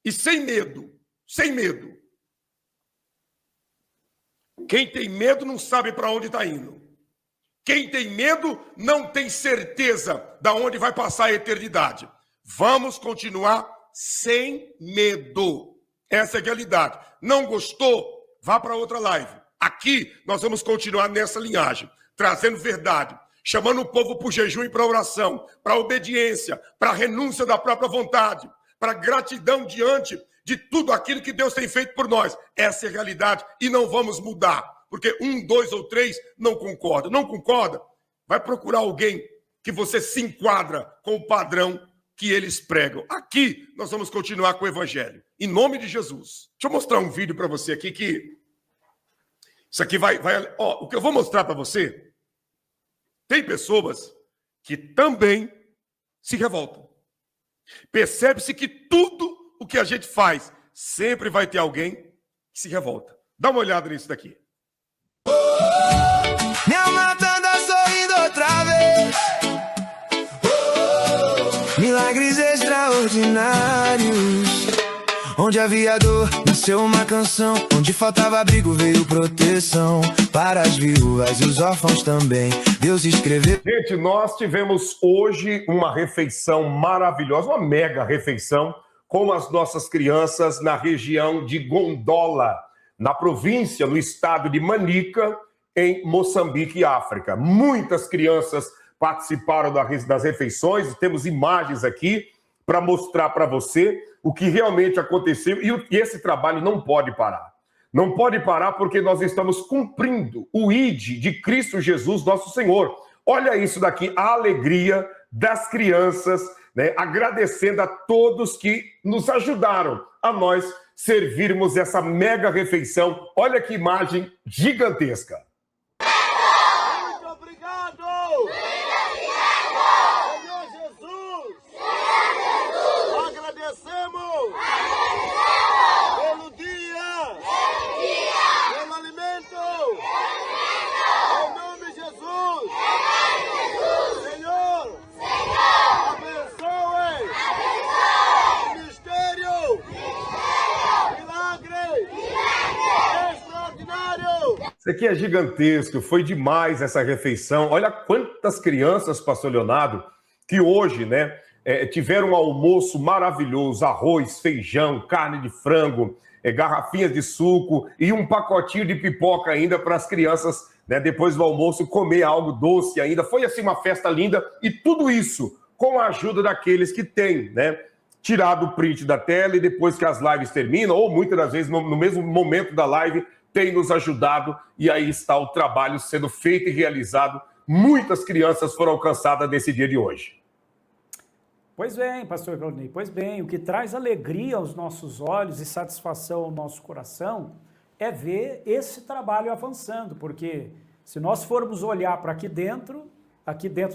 E sem medo. Quem tem medo não sabe para onde está indo. Quem tem medo não tem certeza de onde vai passar a eternidade. Vamos continuar sem medo. Essa é a realidade. Não gostou? Vá para outra live. Aqui nós vamos continuar nessa linhagem, trazendo verdade, chamando o povo para o jejum e para a oração, para a obediência, para a renúncia da própria vontade, para a gratidão diante de tudo aquilo que Deus tem feito por nós. Essa é a realidade e não vamos mudar, porque 1, 2 ou 3 não concorda. Não concorda? Vai procurar alguém que você se enquadra com o padrão que eles pregam. Aqui nós vamos continuar com o Evangelho, em nome de Jesus. Deixa eu mostrar um vídeo para você aqui que... Isso aqui vai... Ó, o que eu vou mostrar para você, tem pessoas que também se revoltam. Percebe-se que tudo o que a gente faz, sempre vai ter alguém que se revolta. Dá uma olhada nisso daqui. Me matando sorrindo outra vez. Milagres extraordinários. Onde havia dor, nasceu uma canção. Onde faltava abrigo, veio proteção. Para as viúvas e os órfãos também, Deus escreveu. Gente, nós tivemos hoje uma refeição maravilhosa, uma mega refeição, com as nossas crianças na região de Gondola, na província, no estado de Manica, em Moçambique, África. Muitas crianças participaram das refeições, temos imagens aqui para mostrar para você o que realmente aconteceu, e esse trabalho não pode parar. Não pode parar porque nós estamos cumprindo o ID de Cristo Jesus, nosso Senhor. Olha isso daqui, a alegria das crianças, né, agradecendo a todos que nos ajudaram a nós servirmos essa mega refeição. Olha que imagem gigantesca. Muito obrigado! Senhor Jesus! Agradecemos! Pelo dia! Pelo alimento! Em nome de Jesus! Senhor! Abençoe! Mistério! Milagre! Extraordinário! Isso aqui é gigantesco, foi demais essa refeição. Olha quantas crianças, pastor Leonardo, que hoje, né, tiveram um almoço maravilhoso, arroz, feijão, carne de frango, garrafinhas de suco e um pacotinho de pipoca ainda para as crianças, né, depois do almoço, comer algo doce ainda. Foi assim uma festa linda, e tudo isso com a ajuda daqueles que têm, né, tirado o print da tela e depois que as lives terminam, ou muitas das vezes no mesmo momento da live, tem nos ajudado, e aí está o trabalho sendo feito e realizado. Muitas crianças foram alcançadas nesse dia de hoje. Pois bem, pastor Claudinei, pois bem, o que traz alegria aos nossos olhos e satisfação ao nosso coração é ver esse trabalho avançando, porque se nós formos olhar para aqui dentro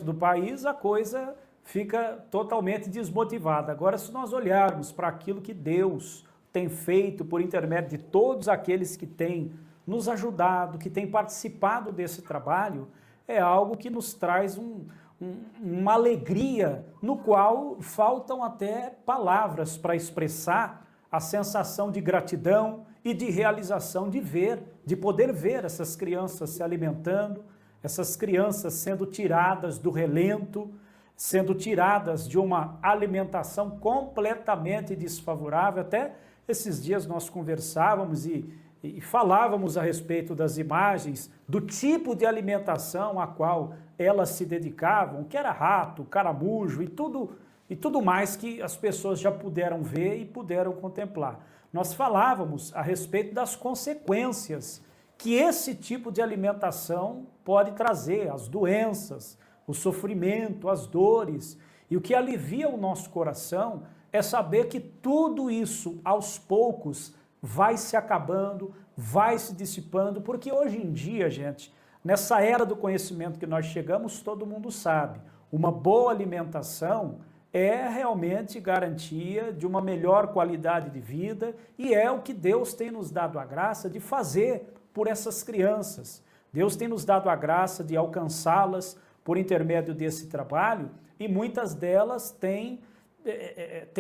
do país, a coisa fica totalmente desmotivada. Agora, se nós olharmos para aquilo que Deus tem feito por intermédio de todos aqueles que têm nos ajudado, que têm participado desse trabalho, é algo que nos traz uma alegria no qual faltam até palavras para expressar a sensação de gratidão e de realização de poder ver essas crianças se alimentando, essas crianças sendo tiradas do relento, sendo tiradas de uma alimentação completamente desfavorável. Até esses dias nós conversávamos e falávamos a respeito das imagens, do tipo de alimentação a qual elas se dedicavam, que era rato, caramujo e tudo mais que as pessoas já puderam ver e puderam contemplar. Nós falávamos a respeito das consequências que esse tipo de alimentação pode trazer, as doenças, o sofrimento, as dores. E o que alivia o nosso coração é saber que tudo isso, aos poucos, vai se acabando, vai se dissipando, porque hoje em dia, gente, nessa era do conhecimento que nós chegamos, todo mundo sabe, uma boa alimentação é realmente garantia de uma melhor qualidade de vida, e é o que Deus tem nos dado a graça de fazer por essas crianças. Deus tem nos dado a graça de alcançá-las por intermédio desse trabalho, e muitas delas têm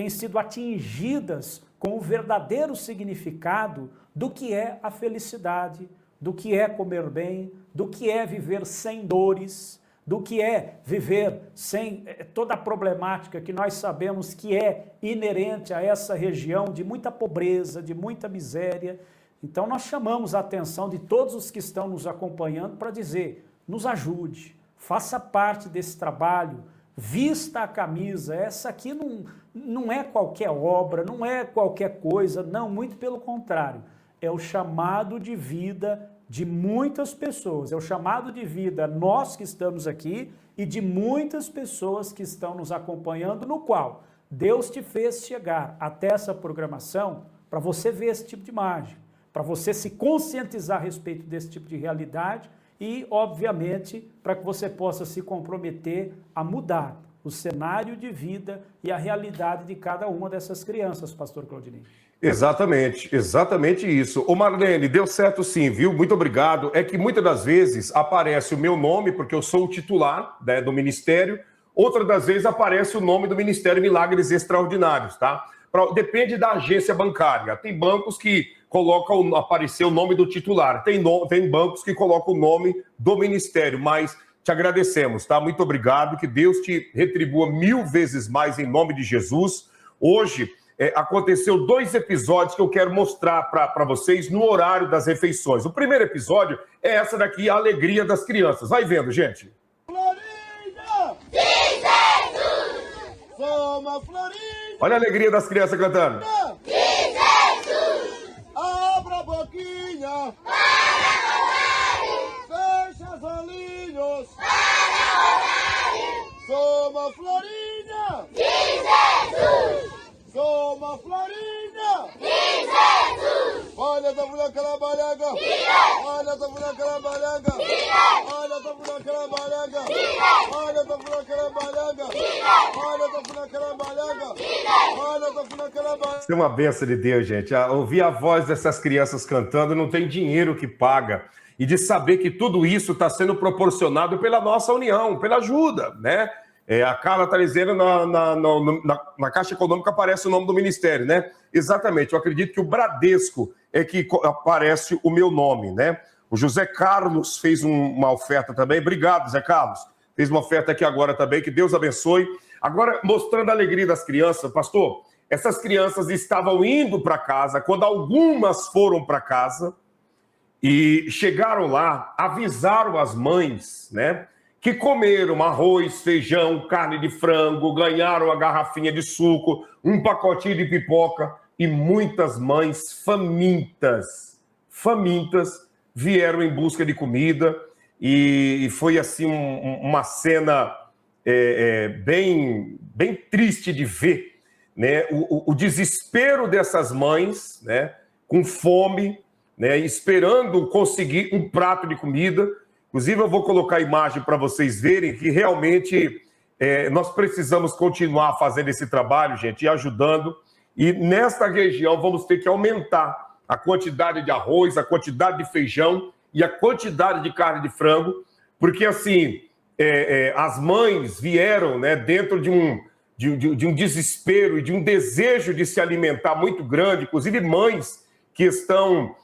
sido atingidas com o verdadeiro significado do que é a felicidade, do que é comer bem, do que é viver sem dores, do que é viver sem toda a problemática que nós sabemos que é inerente a essa região de muita pobreza, de muita miséria. Então nós chamamos a atenção de todos os que estão nos acompanhando para dizer, nos ajude, faça parte desse trabalho, vista a camisa. Essa aqui não é qualquer obra, não é qualquer coisa, não, muito pelo contrário. É o chamado de vida de muitas pessoas, é o chamado de vida nós que estamos aqui e de muitas pessoas que estão nos acompanhando, no qual Deus te fez chegar até essa programação para você ver esse tipo de imagem, para você se conscientizar a respeito desse tipo de realidade e, obviamente, para que você possa se comprometer a mudar o cenário de vida e a realidade de cada uma dessas crianças, pastor Claudinei. Exatamente isso. Ô Marlene, deu certo sim, viu? Muito obrigado. É que muitas das vezes aparece o meu nome, porque eu sou o titular, né, do ministério, outras das vezes aparece o nome do Ministério Milagres Extraordinários, tá? Depende da agência bancária. Tem bancos que colocam, aparecer o nome do titular, tem bancos que colocam o nome do ministério, mas te agradecemos, tá? Muito obrigado, que Deus te retribua 1000 vezes mais em nome de Jesus. Hoje aconteceu 2 episódios que eu quero mostrar para vocês no horário das refeições. O primeiro episódio é essa daqui, a alegria das crianças. Vai vendo, gente. Florinda! Sim, Jesus! Somos Florinda! Olha a alegria das crianças cantando. Sim, Jesus! Abra a boquinha! Fecha os olhinhos! Somos Florinda! Sim, Jesus! Somos Florinda! Sim, Jesus! Olha, tá por aquela balanga! Olha, tá por aquela balanga! Olha, tá por aquela balanga! Olha, tá por aquela balanga! Olha, tá por aquela balanga! Olha, tá por aquela balanga! Isso é uma benção de Deus, gente. Ouvir a voz dessas crianças cantando não tem dinheiro que paga. E de saber que tudo isso está sendo proporcionado pela nossa união, pela ajuda, né? A Carla está dizendo na Caixa Econômica aparece o nome do ministério, né? Exatamente, eu acredito que o Bradesco é que aparece o meu nome, né? O José Carlos fez uma oferta também, obrigado, Zé Carlos. Fez uma oferta aqui agora também, que Deus abençoe. Agora, mostrando a alegria das crianças, pastor, essas crianças estavam indo para casa, quando algumas foram para casa e chegaram lá, avisaram as mães, né? Que comeram arroz, feijão, carne de frango, ganharam a garrafinha de suco, um pacotinho de pipoca, e muitas mães famintas vieram em busca de comida, e foi assim uma cena bem triste de ver, né? O desespero dessas mães, né? Com fome, né? Esperando conseguir um prato de comida. Inclusive, eu vou colocar a imagem para vocês verem que realmente nós precisamos continuar fazendo esse trabalho, gente, e ajudando. E nesta região vamos ter que aumentar a quantidade de arroz, a quantidade de feijão e a quantidade de carne de frango, porque assim, as mães vieram, né, dentro de um desespero e de um desejo de se alimentar muito grande, inclusive mães que estão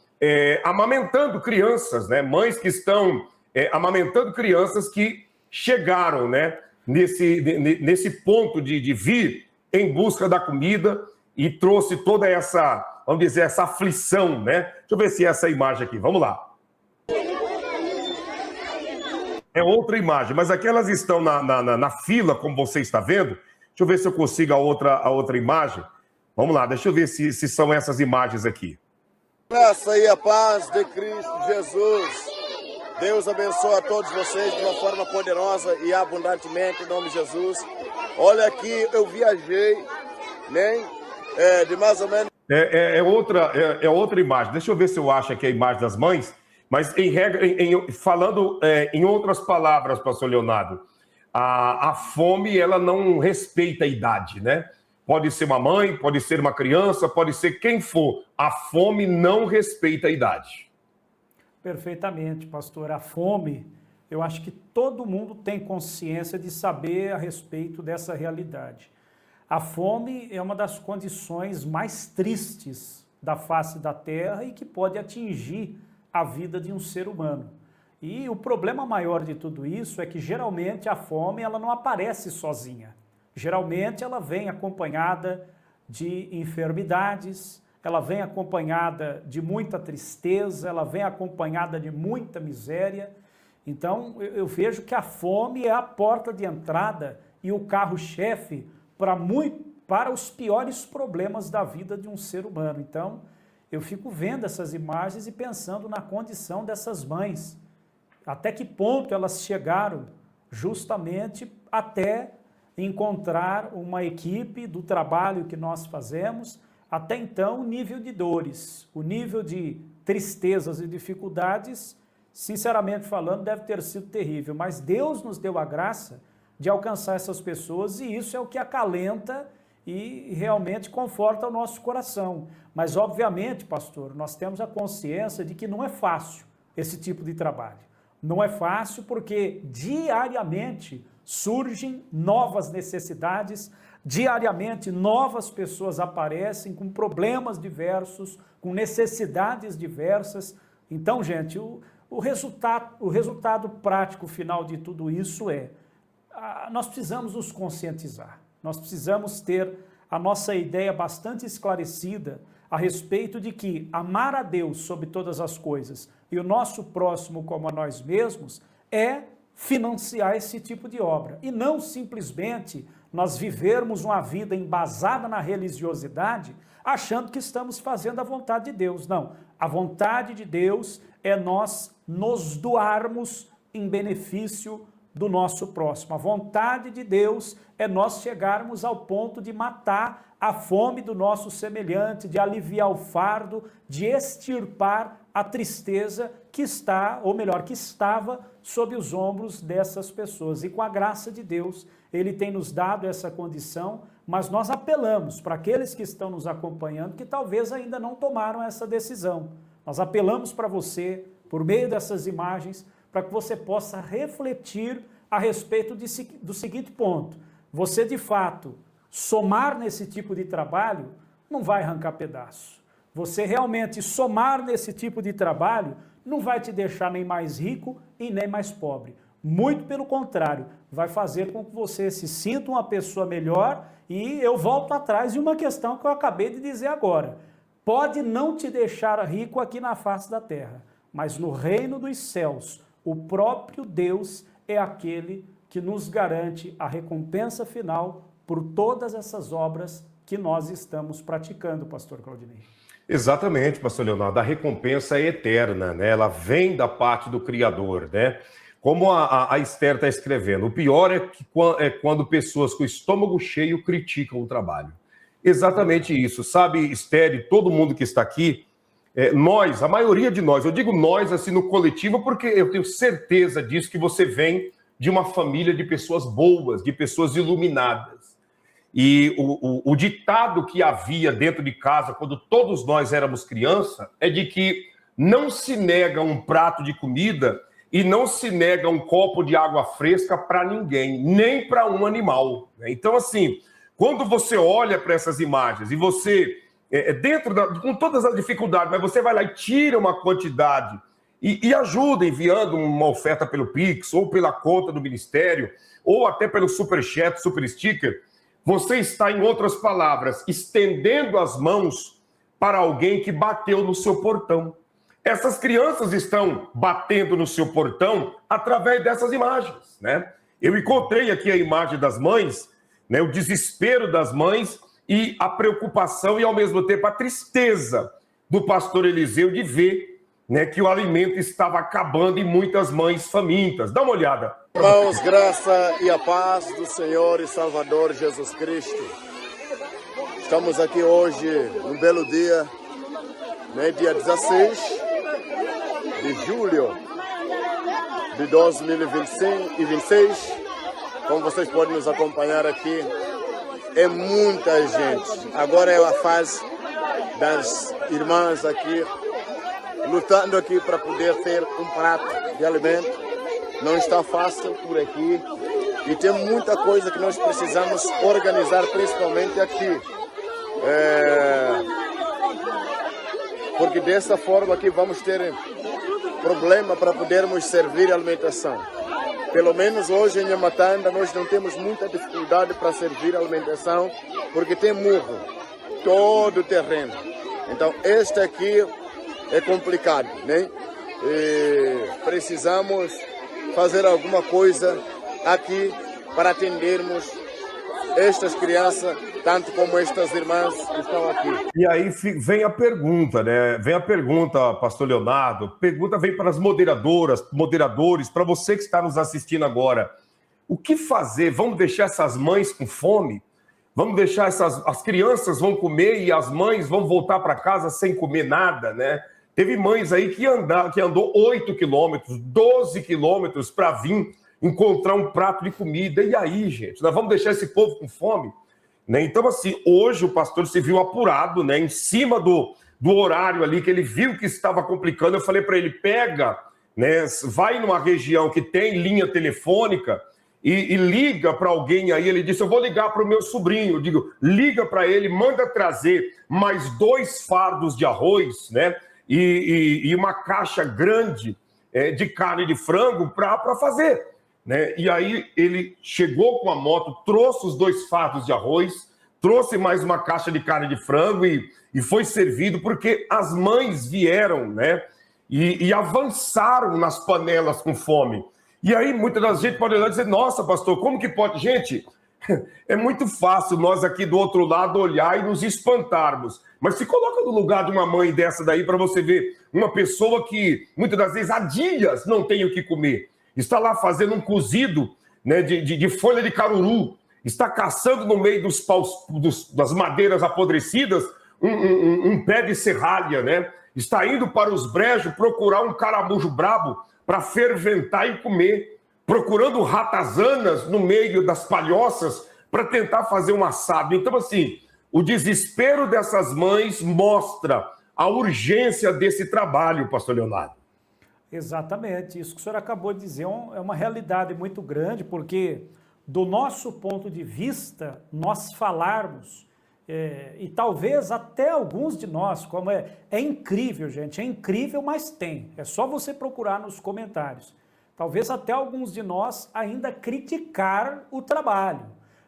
amamentando crianças, né, mães que estão amamentando crianças que chegaram, né, nesse ponto de vir em busca da comida e trouxe toda essa, vamos dizer, essa aflição, né? Deixa eu ver se é essa imagem aqui, vamos lá. É outra imagem, mas aqui elas estão na fila, como você está vendo. Deixa eu ver se eu consigo a outra imagem. Vamos lá, deixa eu ver se são essas imagens aqui. Graça e a paz de Cristo Jesus. Deus abençoe a todos vocês de uma forma poderosa e abundantemente, em nome de Jesus. Olha aqui, eu viajei, né? De mais ou menos... outra imagem. Deixa eu ver se eu acho aqui a imagem das mães. Mas, falando em outras palavras, pastor Leonardo, a fome, ela não respeita a idade, né? Pode ser uma mãe, pode ser uma criança, pode ser quem for. A fome não respeita a idade. Perfeitamente, pastor. A fome, eu acho que todo mundo tem consciência de saber a respeito dessa realidade. A fome é uma das condições mais tristes da face da terra e que pode atingir a vida de um ser humano. E o problema maior de tudo isso é que geralmente a fome ela não aparece sozinha. Geralmente ela vem acompanhada de enfermidades, ela vem acompanhada de muita tristeza, ela vem acompanhada de muita miséria. Então, eu vejo que a fome é a porta de entrada e o carro-chefe para os piores problemas da vida de um ser humano. Então, eu fico vendo essas imagens e pensando na condição dessas mães. Até que ponto elas chegaram justamente até encontrar uma equipe do trabalho que nós fazemos. Até então, o nível de dores, o nível de tristezas e dificuldades, sinceramente falando, deve ter sido terrível. Mas Deus nos deu a graça de alcançar essas pessoas, e isso é o que acalenta e realmente conforta o nosso coração. Mas, obviamente, pastor, nós temos a consciência de que não é fácil esse tipo de trabalho. Não é fácil porque diariamente surgem novas necessidades, diariamente novas pessoas aparecem com problemas diversos, com necessidades diversas. Então, gente, o resultado prático final de tudo isso nós precisamos nos conscientizar, nós precisamos ter a nossa ideia bastante esclarecida a respeito de que amar a Deus sobre todas as coisas e o nosso próximo como a nós mesmos é financiar esse tipo de obra, e não simplesmente nós vivermos uma vida embasada na religiosidade, achando que estamos fazendo a vontade de Deus. Não, a vontade de Deus é nós nos doarmos em benefício do nosso próximo. A vontade de Deus é nós chegarmos ao ponto de matar a fome do nosso semelhante, de aliviar o fardo, de extirpar a tristeza que está, ou melhor, que estava sob os ombros dessas pessoas. E com a graça de Deus, Ele tem nos dado essa condição, mas nós apelamos para aqueles que estão nos acompanhando que talvez ainda não tomaram essa decisão. Nós apelamos para você, por meio dessas imagens, para que você possa refletir a respeito do seguinte ponto. Você, de fato, somar nesse tipo de trabalho não vai arrancar pedaço. Você realmente somar nesse tipo de trabalho não vai te deixar nem mais rico e nem mais pobre. Muito pelo contrário, vai fazer com que você se sinta uma pessoa melhor. E eu volto atrás de uma questão que eu acabei de dizer agora. Pode não te deixar rico aqui na face da terra, mas no reino dos céus, o próprio Deus é aquele que nos garante a recompensa final por todas essas obras que nós estamos praticando, pastor Claudinei. Exatamente, pastor Leonardo. A recompensa é eterna, né? Ela vem da parte do Criador, né? Como a Esther está escrevendo, o pior é quando pessoas com o estômago cheio criticam o trabalho. Exatamente isso. Sabe, Esther e todo mundo que está aqui, nós, a maioria de nós, eu digo nós assim no coletivo porque eu tenho certeza disso, que você vem de uma família de pessoas boas, de pessoas iluminadas. E o ditado que havia dentro de casa, quando todos nós éramos criança, é de que não se nega um prato de comida e não se nega um copo de água fresca para ninguém, nem para um animal. Então, assim, quando você olha para essas imagens e você, com todas as dificuldades, mas você vai lá e tira uma quantidade e ajuda enviando uma oferta pelo Pix, ou pela conta do ministério, ou até pelo Superchat, Super Sticker, você está, em outras palavras, estendendo as mãos para alguém que bateu no seu portão. Essas crianças estão batendo no seu portão através dessas imagens, né? Eu encontrei aqui a imagem das mães, né, o desespero das mães e a preocupação e, ao mesmo tempo, a tristeza do pastor Eliseu de ver, né, que o alimento estava acabando em muitas mães famintas. Dá uma olhada. Irmãos, graça e a paz do Senhor e Salvador Jesus Cristo. Estamos aqui hoje, num belo dia, né, dia 16 de julho de 2026. Como vocês podem nos acompanhar aqui, é muita gente. Agora é a fase das irmãs aqui, lutando aqui para poder ter um prato de alimento. Não está fácil por aqui e tem muita coisa que nós precisamos organizar, principalmente aqui. Porque dessa forma aqui vamos ter problema para podermos servir a alimentação. Pelo menos hoje em Nhamatanda nós não temos muita dificuldade para servir a alimentação, porque tem murro, todo o terreno. Então este aqui é complicado, né? E precisamos fazer alguma coisa aqui para atendermos estas crianças, tanto como estas irmãs que estão aqui. E aí vem a pergunta, né? Vem a pergunta, pastor Leonardo. Pergunta vem para as moderadoras, moderadores, para você que está nos assistindo agora. O que fazer? Vamos deixar essas mães com fome? Vamos deixar as crianças vão comer e as mães vão voltar para casa sem comer nada, né? Teve mães aí que andou 8 quilômetros, 12 quilômetros para vir encontrar um prato de comida. E aí, gente, nós vamos deixar esse povo com fome? Né? Então, assim, hoje o pastor se viu apurado, né, em cima do horário ali, que ele viu que estava complicando. Eu falei para ele, pega, né, vai numa região que tem linha telefônica e liga para alguém aí. Ele disse, eu vou ligar para o meu sobrinho. Eu digo, liga para ele, manda trazer mais 2 fardos de arroz, né, e uma caixa grande de carne de frango para fazer. Né? E aí ele chegou com a moto, trouxe os 2 fardos de arroz, trouxe mais uma caixa de carne de frango e foi servido, porque as mães vieram, né? E avançaram nas panelas com fome. E aí muita da gente pode olhar e dizer, nossa, pastor, como que pode? Gente, é muito fácil nós aqui do outro lado olhar e nos espantarmos. Mas se coloca no lugar de uma mãe dessa daí para você ver uma pessoa que muitas das vezes há dias não tem o que comer. Está lá fazendo um cozido, né, de folha de caruru, está caçando no meio dos paus, das madeiras apodrecidas um pé de serralha, né? Está indo para os brejos procurar um caramujo brabo para ferventar e comer, procurando ratazanas no meio das palhoças para tentar fazer um assado. Então, assim, o desespero dessas mães mostra a urgência desse trabalho, pastor Leonardo. Exatamente, isso que o senhor acabou de dizer é uma realidade muito grande, porque do nosso ponto de vista, nós falarmos, e talvez até alguns de nós, como é incrível, gente, é incrível, mas tem, é só você procurar nos comentários, talvez até alguns de nós ainda criticar o trabalho,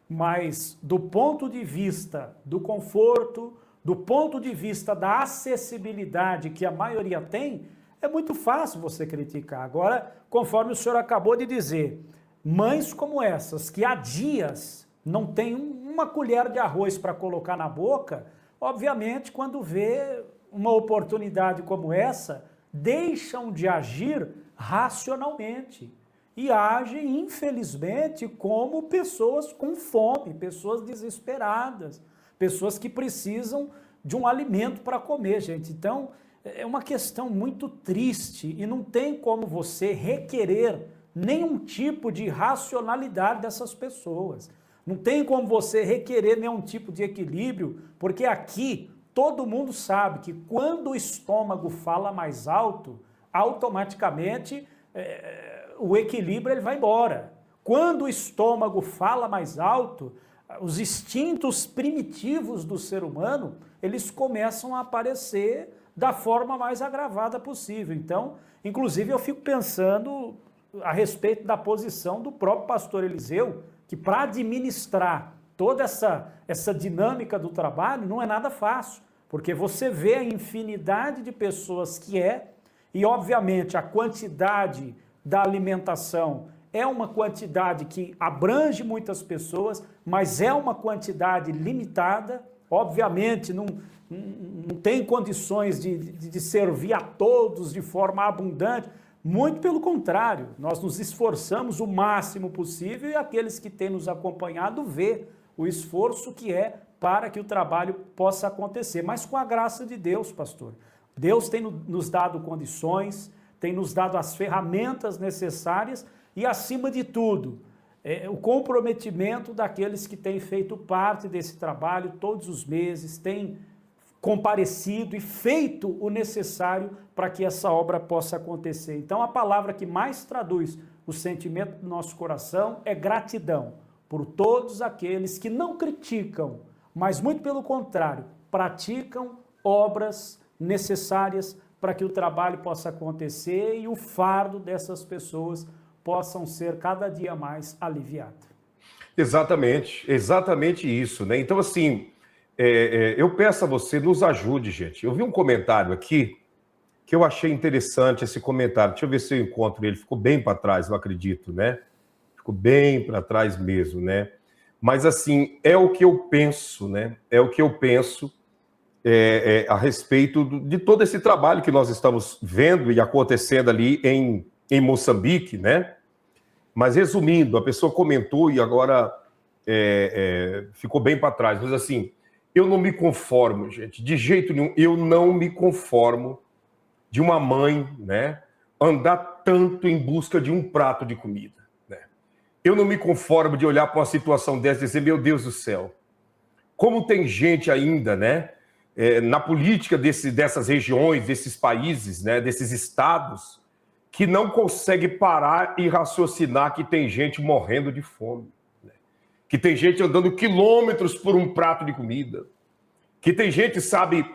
mas do ponto de vista do conforto, do ponto de vista da acessibilidade que a maioria tem, é muito fácil você criticar. Agora, conforme o senhor acabou de dizer, mães como essas, que há dias não têm uma colher de arroz para colocar na boca, obviamente, quando vê uma oportunidade como essa, deixam de agir racionalmente e agem, infelizmente, como pessoas com fome, pessoas desesperadas, pessoas que precisam de um alimento para comer, gente. Então, é uma questão muito triste e não tem como você requerer nenhum tipo de racionalidade dessas pessoas. Não tem como você requerer nenhum tipo de equilíbrio, porque aqui todo mundo sabe que quando o estômago fala mais alto, automaticamente o equilíbrio ele vai embora. Quando o estômago fala mais alto, os instintos primitivos do ser humano, eles começam a aparecer da forma mais agravada possível. Então, inclusive, eu fico pensando a respeito da posição do próprio pastor Eliseu, que para administrar toda essa dinâmica do trabalho não é nada fácil, porque você vê a infinidade de pessoas que e obviamente a quantidade da alimentação é uma quantidade que abrange muitas pessoas, mas é uma quantidade limitada, obviamente não tem condições de servir a todos de forma abundante, muito pelo contrário, nós nos esforçamos o máximo possível e aqueles que têm nos acompanhado vê o esforço que é para que o trabalho possa acontecer, mas com a graça de Deus, pastor. Deus tem nos dado condições, tem nos dado as ferramentas necessárias e, acima de tudo, o comprometimento daqueles que têm feito parte desse trabalho todos os meses, têm comparecido e feito o necessário para que essa obra possa acontecer. Então, a palavra que mais traduz o sentimento do nosso coração é gratidão por todos aqueles que não criticam, mas muito pelo contrário, praticam obras necessárias para que o trabalho possa acontecer e o fardo dessas pessoas possam ser cada dia mais aliviado. Exatamente isso, né? Então, assim, eu peço a você, nos ajude, gente. Eu vi um comentário aqui que eu achei interessante, esse comentário. Deixa eu ver se eu encontro ele. Ficou bem para trás, eu acredito, né? Ficou bem para trás mesmo, né? Mas, assim, é o que eu penso, né? É o que eu penso a respeito de todo esse trabalho que nós estamos vendo e acontecendo ali em Moçambique, né? Mas, resumindo, a pessoa comentou e agora ficou bem para trás. Mas, assim, eu não me conformo, gente, de jeito nenhum. Eu não me conformo de uma mãe, né, andar tanto em busca de um prato de comida, né? eu não me conformo de olhar para uma situação dessa e dizer, meu Deus do céu, como tem gente ainda, né, na política dessas regiões, desses países, né, desses estados, que não consegue parar e raciocinar que tem gente morrendo de fome, né? Que tem gente andando quilômetros por um prato de comida, que tem gente, sabe,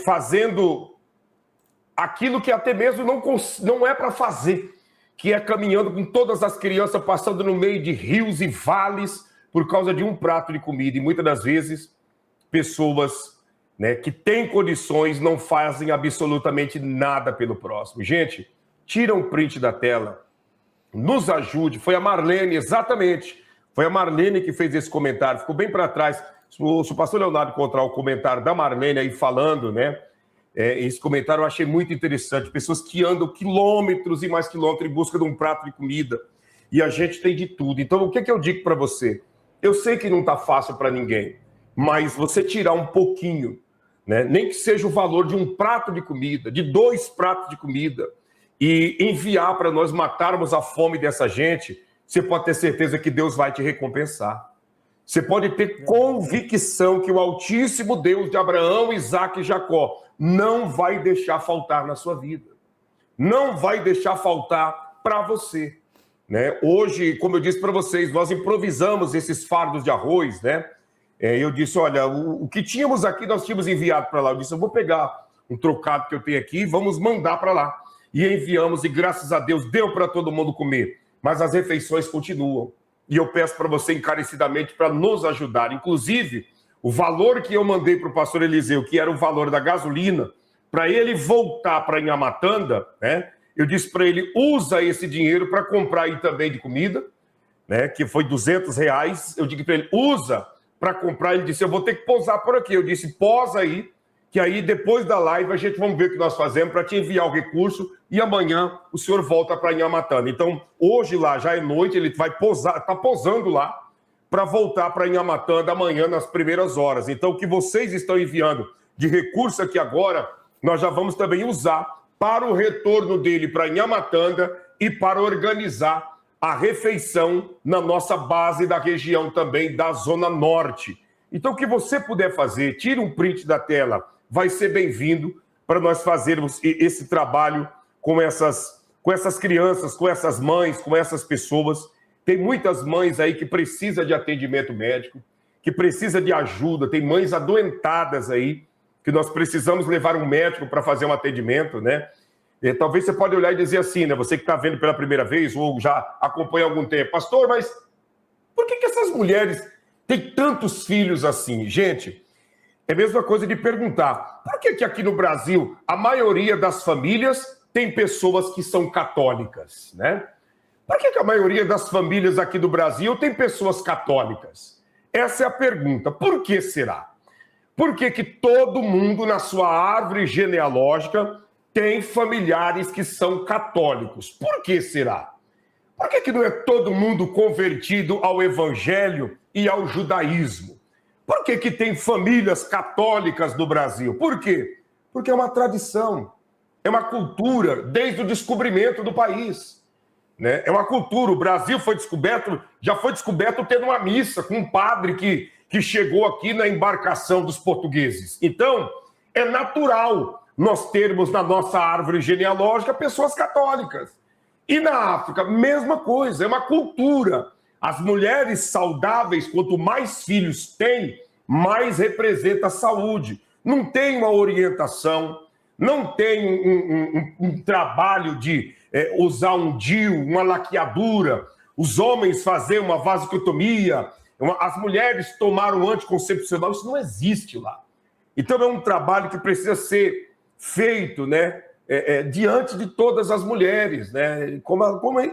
fazendo aquilo que até mesmo não é para fazer, que é caminhando com todas as crianças, passando no meio de rios e vales por causa de um prato de comida. E muitas das vezes, pessoas, né, que têm condições não fazem absolutamente nada pelo próximo. Gente, tira um print da tela, nos ajude. Foi a Marlene, exatamente. Foi a Marlene que fez esse comentário. Ficou bem para trás. Se o pastor Leonardo encontrar o comentário da Marlene aí falando, né? Esse comentário eu achei muito interessante. Pessoas que andam quilômetros e mais quilômetros em busca de um prato de comida. E a gente tem de tudo. Então, o que eu digo para você? Eu sei que não está fácil para ninguém, mas você tirar um pouquinho, né? Nem que seja o valor de um prato de comida, de 2 pratos de comida, e enviar para nós matarmos a fome dessa gente, você pode ter certeza que Deus vai te recompensar. Você pode ter convicção que o Altíssimo Deus de Abraão, Isaque e Jacó não vai deixar faltar na sua vida. Não vai deixar faltar para você, né? Hoje, como eu disse para vocês, nós improvisamos esses fardos de arroz, né? Eu disse, olha, o que tínhamos aqui, nós tínhamos enviado para lá. Eu disse, eu vou pegar um trocado que eu tenho aqui e vamos mandar para lá. E enviamos, e graças a Deus, deu para todo mundo comer. Mas as refeições continuam. E eu peço para você encarecidamente para nos ajudar. Inclusive, o valor que eu mandei para o pastor Eliseu, que era o valor da gasolina, para ele voltar para Inhamatanda, né? Eu disse para ele, usa esse dinheiro para comprar aí também de comida, né? Que foi R$200. Eu digo para ele, usa para comprar. Ele disse, eu vou ter que posar por aqui. Eu disse, posa aí, que aí depois da live a gente vamos ver o que nós fazemos para te enviar o recurso e amanhã o senhor volta para Inhamatanda. Então, hoje lá já é noite, ele vai posar, está posando lá para voltar para Inhamatanda amanhã nas primeiras horas. Então, o que vocês estão enviando de recurso aqui agora, nós já vamos também usar para o retorno dele para Inhamatanda e para organizar a refeição na nossa base da região também da Zona Norte. Então, o que você puder fazer, tire um print da tela, vai ser bem-vindo para nós fazermos esse trabalho com essas crianças, com essas mães, com essas pessoas. Tem muitas mães aí que precisam de atendimento médico, que precisam de ajuda, tem mães adoentadas aí, que nós precisamos levar um médico para fazer um atendimento, né? E talvez você pode olhar e dizer assim, né? Você que está vendo pela primeira vez ou já acompanha há algum tempo, pastor, mas por que essas mulheres têm tantos filhos assim? Gente, é a mesma coisa de perguntar, por que aqui no Brasil a maioria das famílias tem pessoas que são católicas, né? Por que a maioria das famílias aqui do Brasil tem pessoas católicas? Essa é a pergunta. Por que será? Por que todo mundo na sua árvore genealógica tem familiares que são católicos? Por que será? Por que não é todo mundo convertido ao evangelho e ao judaísmo? Por que tem famílias católicas no Brasil? Por quê? Porque é uma tradição, é uma cultura desde o descobrimento do país, né? É uma cultura. O Brasil já foi descoberto tendo uma missa com um padre que chegou aqui na embarcação dos portugueses. Então, é natural nós termos na nossa árvore genealógica pessoas católicas. E na África, mesma coisa, é uma cultura. As mulheres saudáveis, quanto mais filhos têm, mais representa a saúde. Não tem uma orientação, não tem um trabalho de usar um DIU, uma laqueadura, os homens fazer uma vasectomia, as mulheres tomaram um anticoncepcional, isso não existe lá. Então é um trabalho que precisa ser feito, né, diante de todas as mulheres, né, como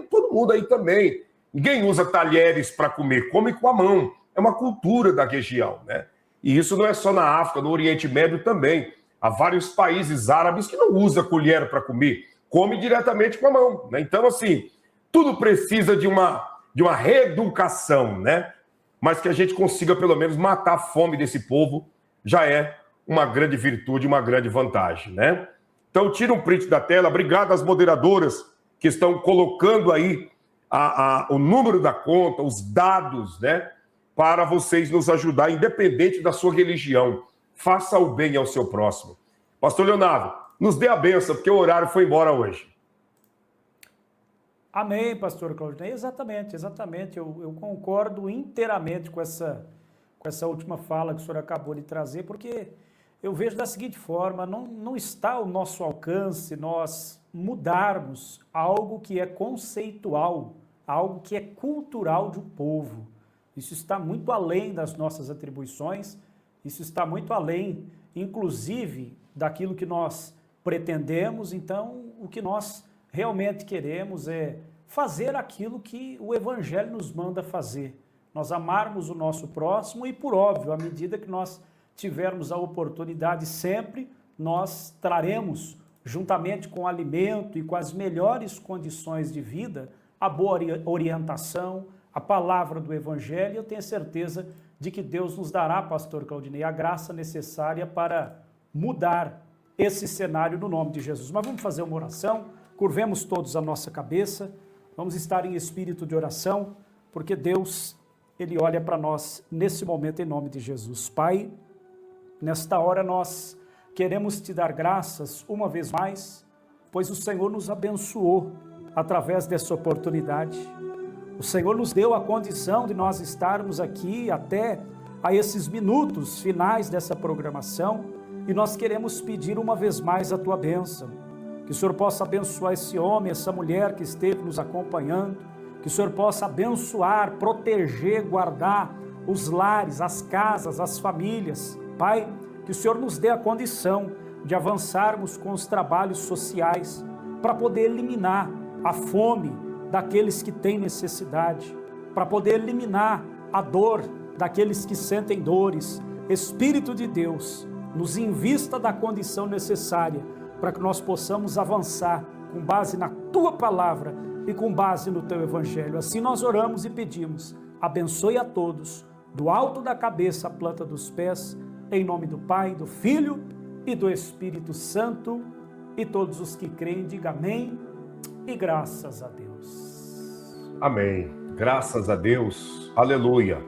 todo mundo aí também. Ninguém usa talheres para comer, come com a mão. É uma cultura da região, né? E isso não é só na África, no Oriente Médio também. Há vários países árabes que não usam colher para comer, come diretamente com a mão, né? Então, assim, tudo precisa de uma reeducação, né? Mas que a gente consiga, pelo menos, matar a fome desse povo, já é uma grande virtude, uma grande vantagem, né? Então, tira um print da tela. Obrigado às moderadoras que estão colocando aí o número da conta, os dados, né? Para vocês nos ajudar, independente da sua religião. Faça o bem ao seu próximo. Pastor Leonardo, nos dê a bênção, porque o horário foi embora hoje. Amém, pastor Claudinei. Exatamente. Eu concordo inteiramente com essa última fala que o senhor acabou de trazer, porque eu vejo da seguinte forma, não está ao nosso alcance nós mudarmos algo que é conceitual, algo que é cultural de um povo. Isso está muito além das nossas atribuições, isso está muito além, inclusive, daquilo que nós pretendemos. Então, o que nós realmente queremos é fazer aquilo que o Evangelho nos manda fazer. Nós amarmos o nosso próximo e, por óbvio, à medida que nós tivermos a oportunidade sempre, nós traremos, juntamente com o alimento e com as melhores condições de vida, a boa orientação, a palavra do Evangelho. Eu tenho certeza de que Deus nos dará, pastor Claudinei, a graça necessária para mudar esse cenário no nome de Jesus. Mas vamos fazer uma oração, curvemos todos a nossa cabeça, vamos estar em espírito de oração, porque Deus, Ele olha para nós nesse momento em nome de Jesus. Pai, nesta hora nós queremos Te dar graças uma vez mais, pois o Senhor nos abençoou através dessa oportunidade. O Senhor nos deu a condição de nós estarmos aqui até a esses minutos finais dessa programação e nós queremos pedir uma vez mais a Tua bênção. Que o Senhor possa abençoar esse homem, essa mulher que esteve nos acompanhando, que o Senhor possa abençoar, proteger, guardar os lares, as casas, as famílias. Pai, que o Senhor nos dê a condição de avançarmos com os trabalhos sociais para poder eliminar a fome daqueles que têm necessidade, para poder eliminar a dor daqueles que sentem dores. Espírito de Deus, nos invista da condição necessária para que nós possamos avançar com base na Tua palavra e com base no Teu Evangelho. Assim nós oramos e pedimos. Abençoe a todos, do alto da cabeça à planta dos pés, em nome do Pai, do Filho e do Espírito Santo. E todos os que creem, digam amém e graças a Deus. Amém. Graças a Deus. Aleluia.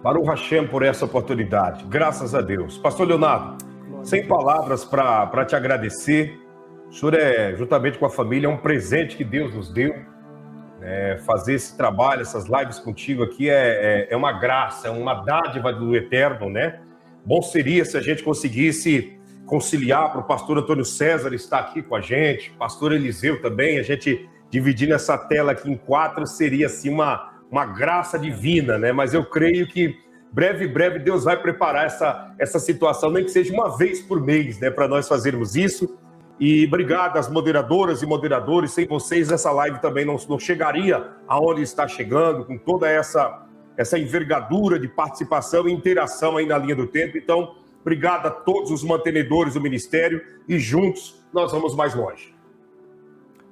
Baruch Hashem por essa oportunidade. Graças a Deus. Pastor Leonardo, sem palavras para te agradecer. O senhor juntamente com a família, é um presente que Deus nos deu. Fazer esse trabalho, essas lives contigo aqui é uma graça, é uma dádiva do Eterno, né? Bom seria se a gente conseguisse conciliar para o pastor Antônio César estar aqui com a gente, pastor Eliseu também, a gente dividindo essa tela aqui em 4 seria assim uma graça divina, né? Mas eu creio que breve Deus vai preparar essa situação, nem que seja uma vez por mês, né? Para nós fazermos isso. E obrigado às moderadoras e moderadores, sem vocês essa live também não chegaria aonde está chegando, com toda essa envergadura de participação e interação aí na linha do tempo. Então, obrigado a todos os mantenedores do ministério e juntos nós vamos mais longe.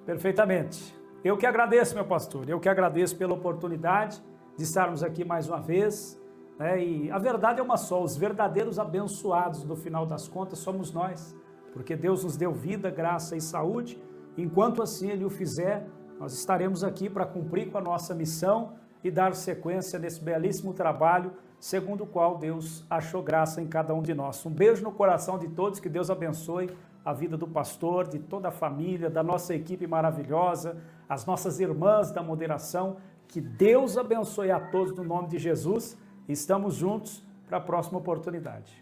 Perfeitamente. Eu que agradeço, meu pastor, eu que agradeço pela oportunidade de estarmos aqui mais uma vez, né? E a verdade é uma só, os verdadeiros abençoados no final das contas somos nós, porque Deus nos deu vida, graça e saúde. Enquanto assim Ele o fizer, nós estaremos aqui para cumprir com a nossa missão e dar sequência nesse belíssimo trabalho, segundo o qual Deus achou graça em cada um de nós. Um beijo no coração de todos, que Deus abençoe a vida do pastor, de toda a família, da nossa equipe maravilhosa, as nossas irmãs da moderação. Que Deus abençoe a todos no nome de Jesus. Estamos juntos para a próxima oportunidade.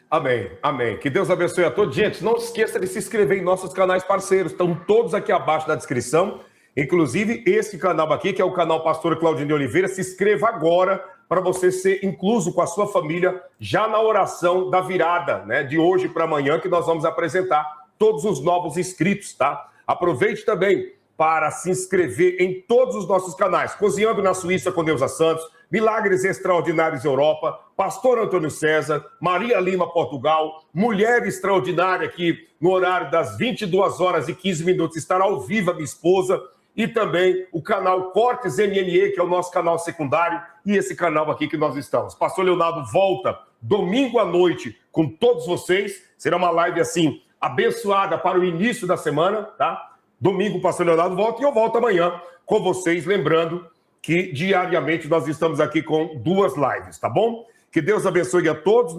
Amém, amém. Que Deus abençoe a todos. Gente, não se esqueça de se inscrever em nossos canais parceiros. Estão todos aqui abaixo na descrição. Inclusive, esse canal aqui, que é o canal Pastor Claudinei Oliveira, se inscreva agora para você ser incluso com a sua família já na oração da virada, né, de hoje para amanhã, que nós vamos apresentar todos os novos inscritos, tá? Aproveite também para se inscrever em todos os nossos canais. Cozinhando na Suíça com Neuza Santos, Milagres Extraordinários Europa, Pastor Antônio César, Maria Lima Portugal, Mulher Extraordinária, que no horário das 22h15 estará ao vivo a minha esposa, e também o canal Cortes MME, que é o nosso canal secundário, e esse canal aqui que nós estamos. Pastor Leonardo volta domingo à noite com todos vocês. Será uma live assim, abençoada para o início da semana, tá? Domingo o pastor Leonardo volta e eu volto amanhã com vocês, lembrando que diariamente nós estamos aqui com 2 lives, tá bom? Que Deus abençoe a todos.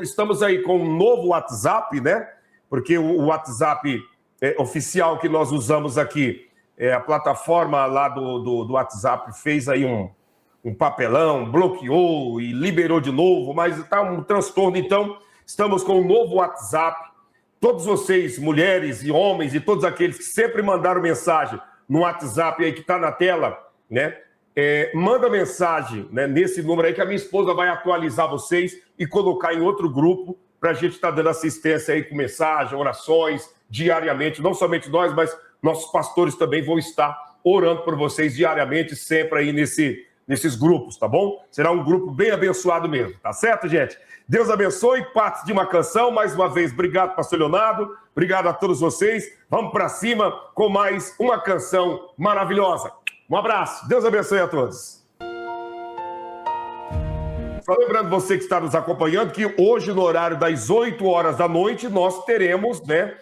Estamos aí com um novo WhatsApp, né? Porque o WhatsApp oficial que nós usamos aqui, a plataforma lá do WhatsApp fez aí um papelão, bloqueou e liberou de novo, mas está um transtorno. Então, estamos com um novo WhatsApp. Todos vocês, mulheres e homens, e todos aqueles que sempre mandaram mensagem no WhatsApp aí que está na tela, né? Manda mensagem, né, nesse número aí que a minha esposa vai atualizar vocês e colocar em outro grupo para a gente estar dando assistência aí com mensagem, orações, diariamente. Não somente nós, mas nossos pastores também vão estar orando por vocês diariamente, sempre aí nesses grupos, tá bom? Será um grupo bem abençoado mesmo, tá certo, gente? Deus abençoe, parte de uma canção. Mais uma vez, obrigado, pastor Leonardo. Obrigado a todos vocês. Vamos para cima com mais uma canção maravilhosa. Um abraço. Deus abençoe a todos. Só lembrando você que está nos acompanhando que hoje, no horário das 8 horas da noite, nós teremos, né,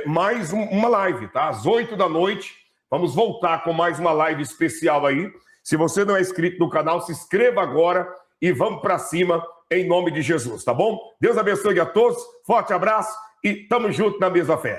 mais uma live, tá? Às 8 da noite, vamos voltar com mais uma live especial aí. Se você não é inscrito no canal, se inscreva agora e vamos para cima em nome de Jesus, tá bom? Deus abençoe a todos, forte abraço e tamo junto na mesma fé.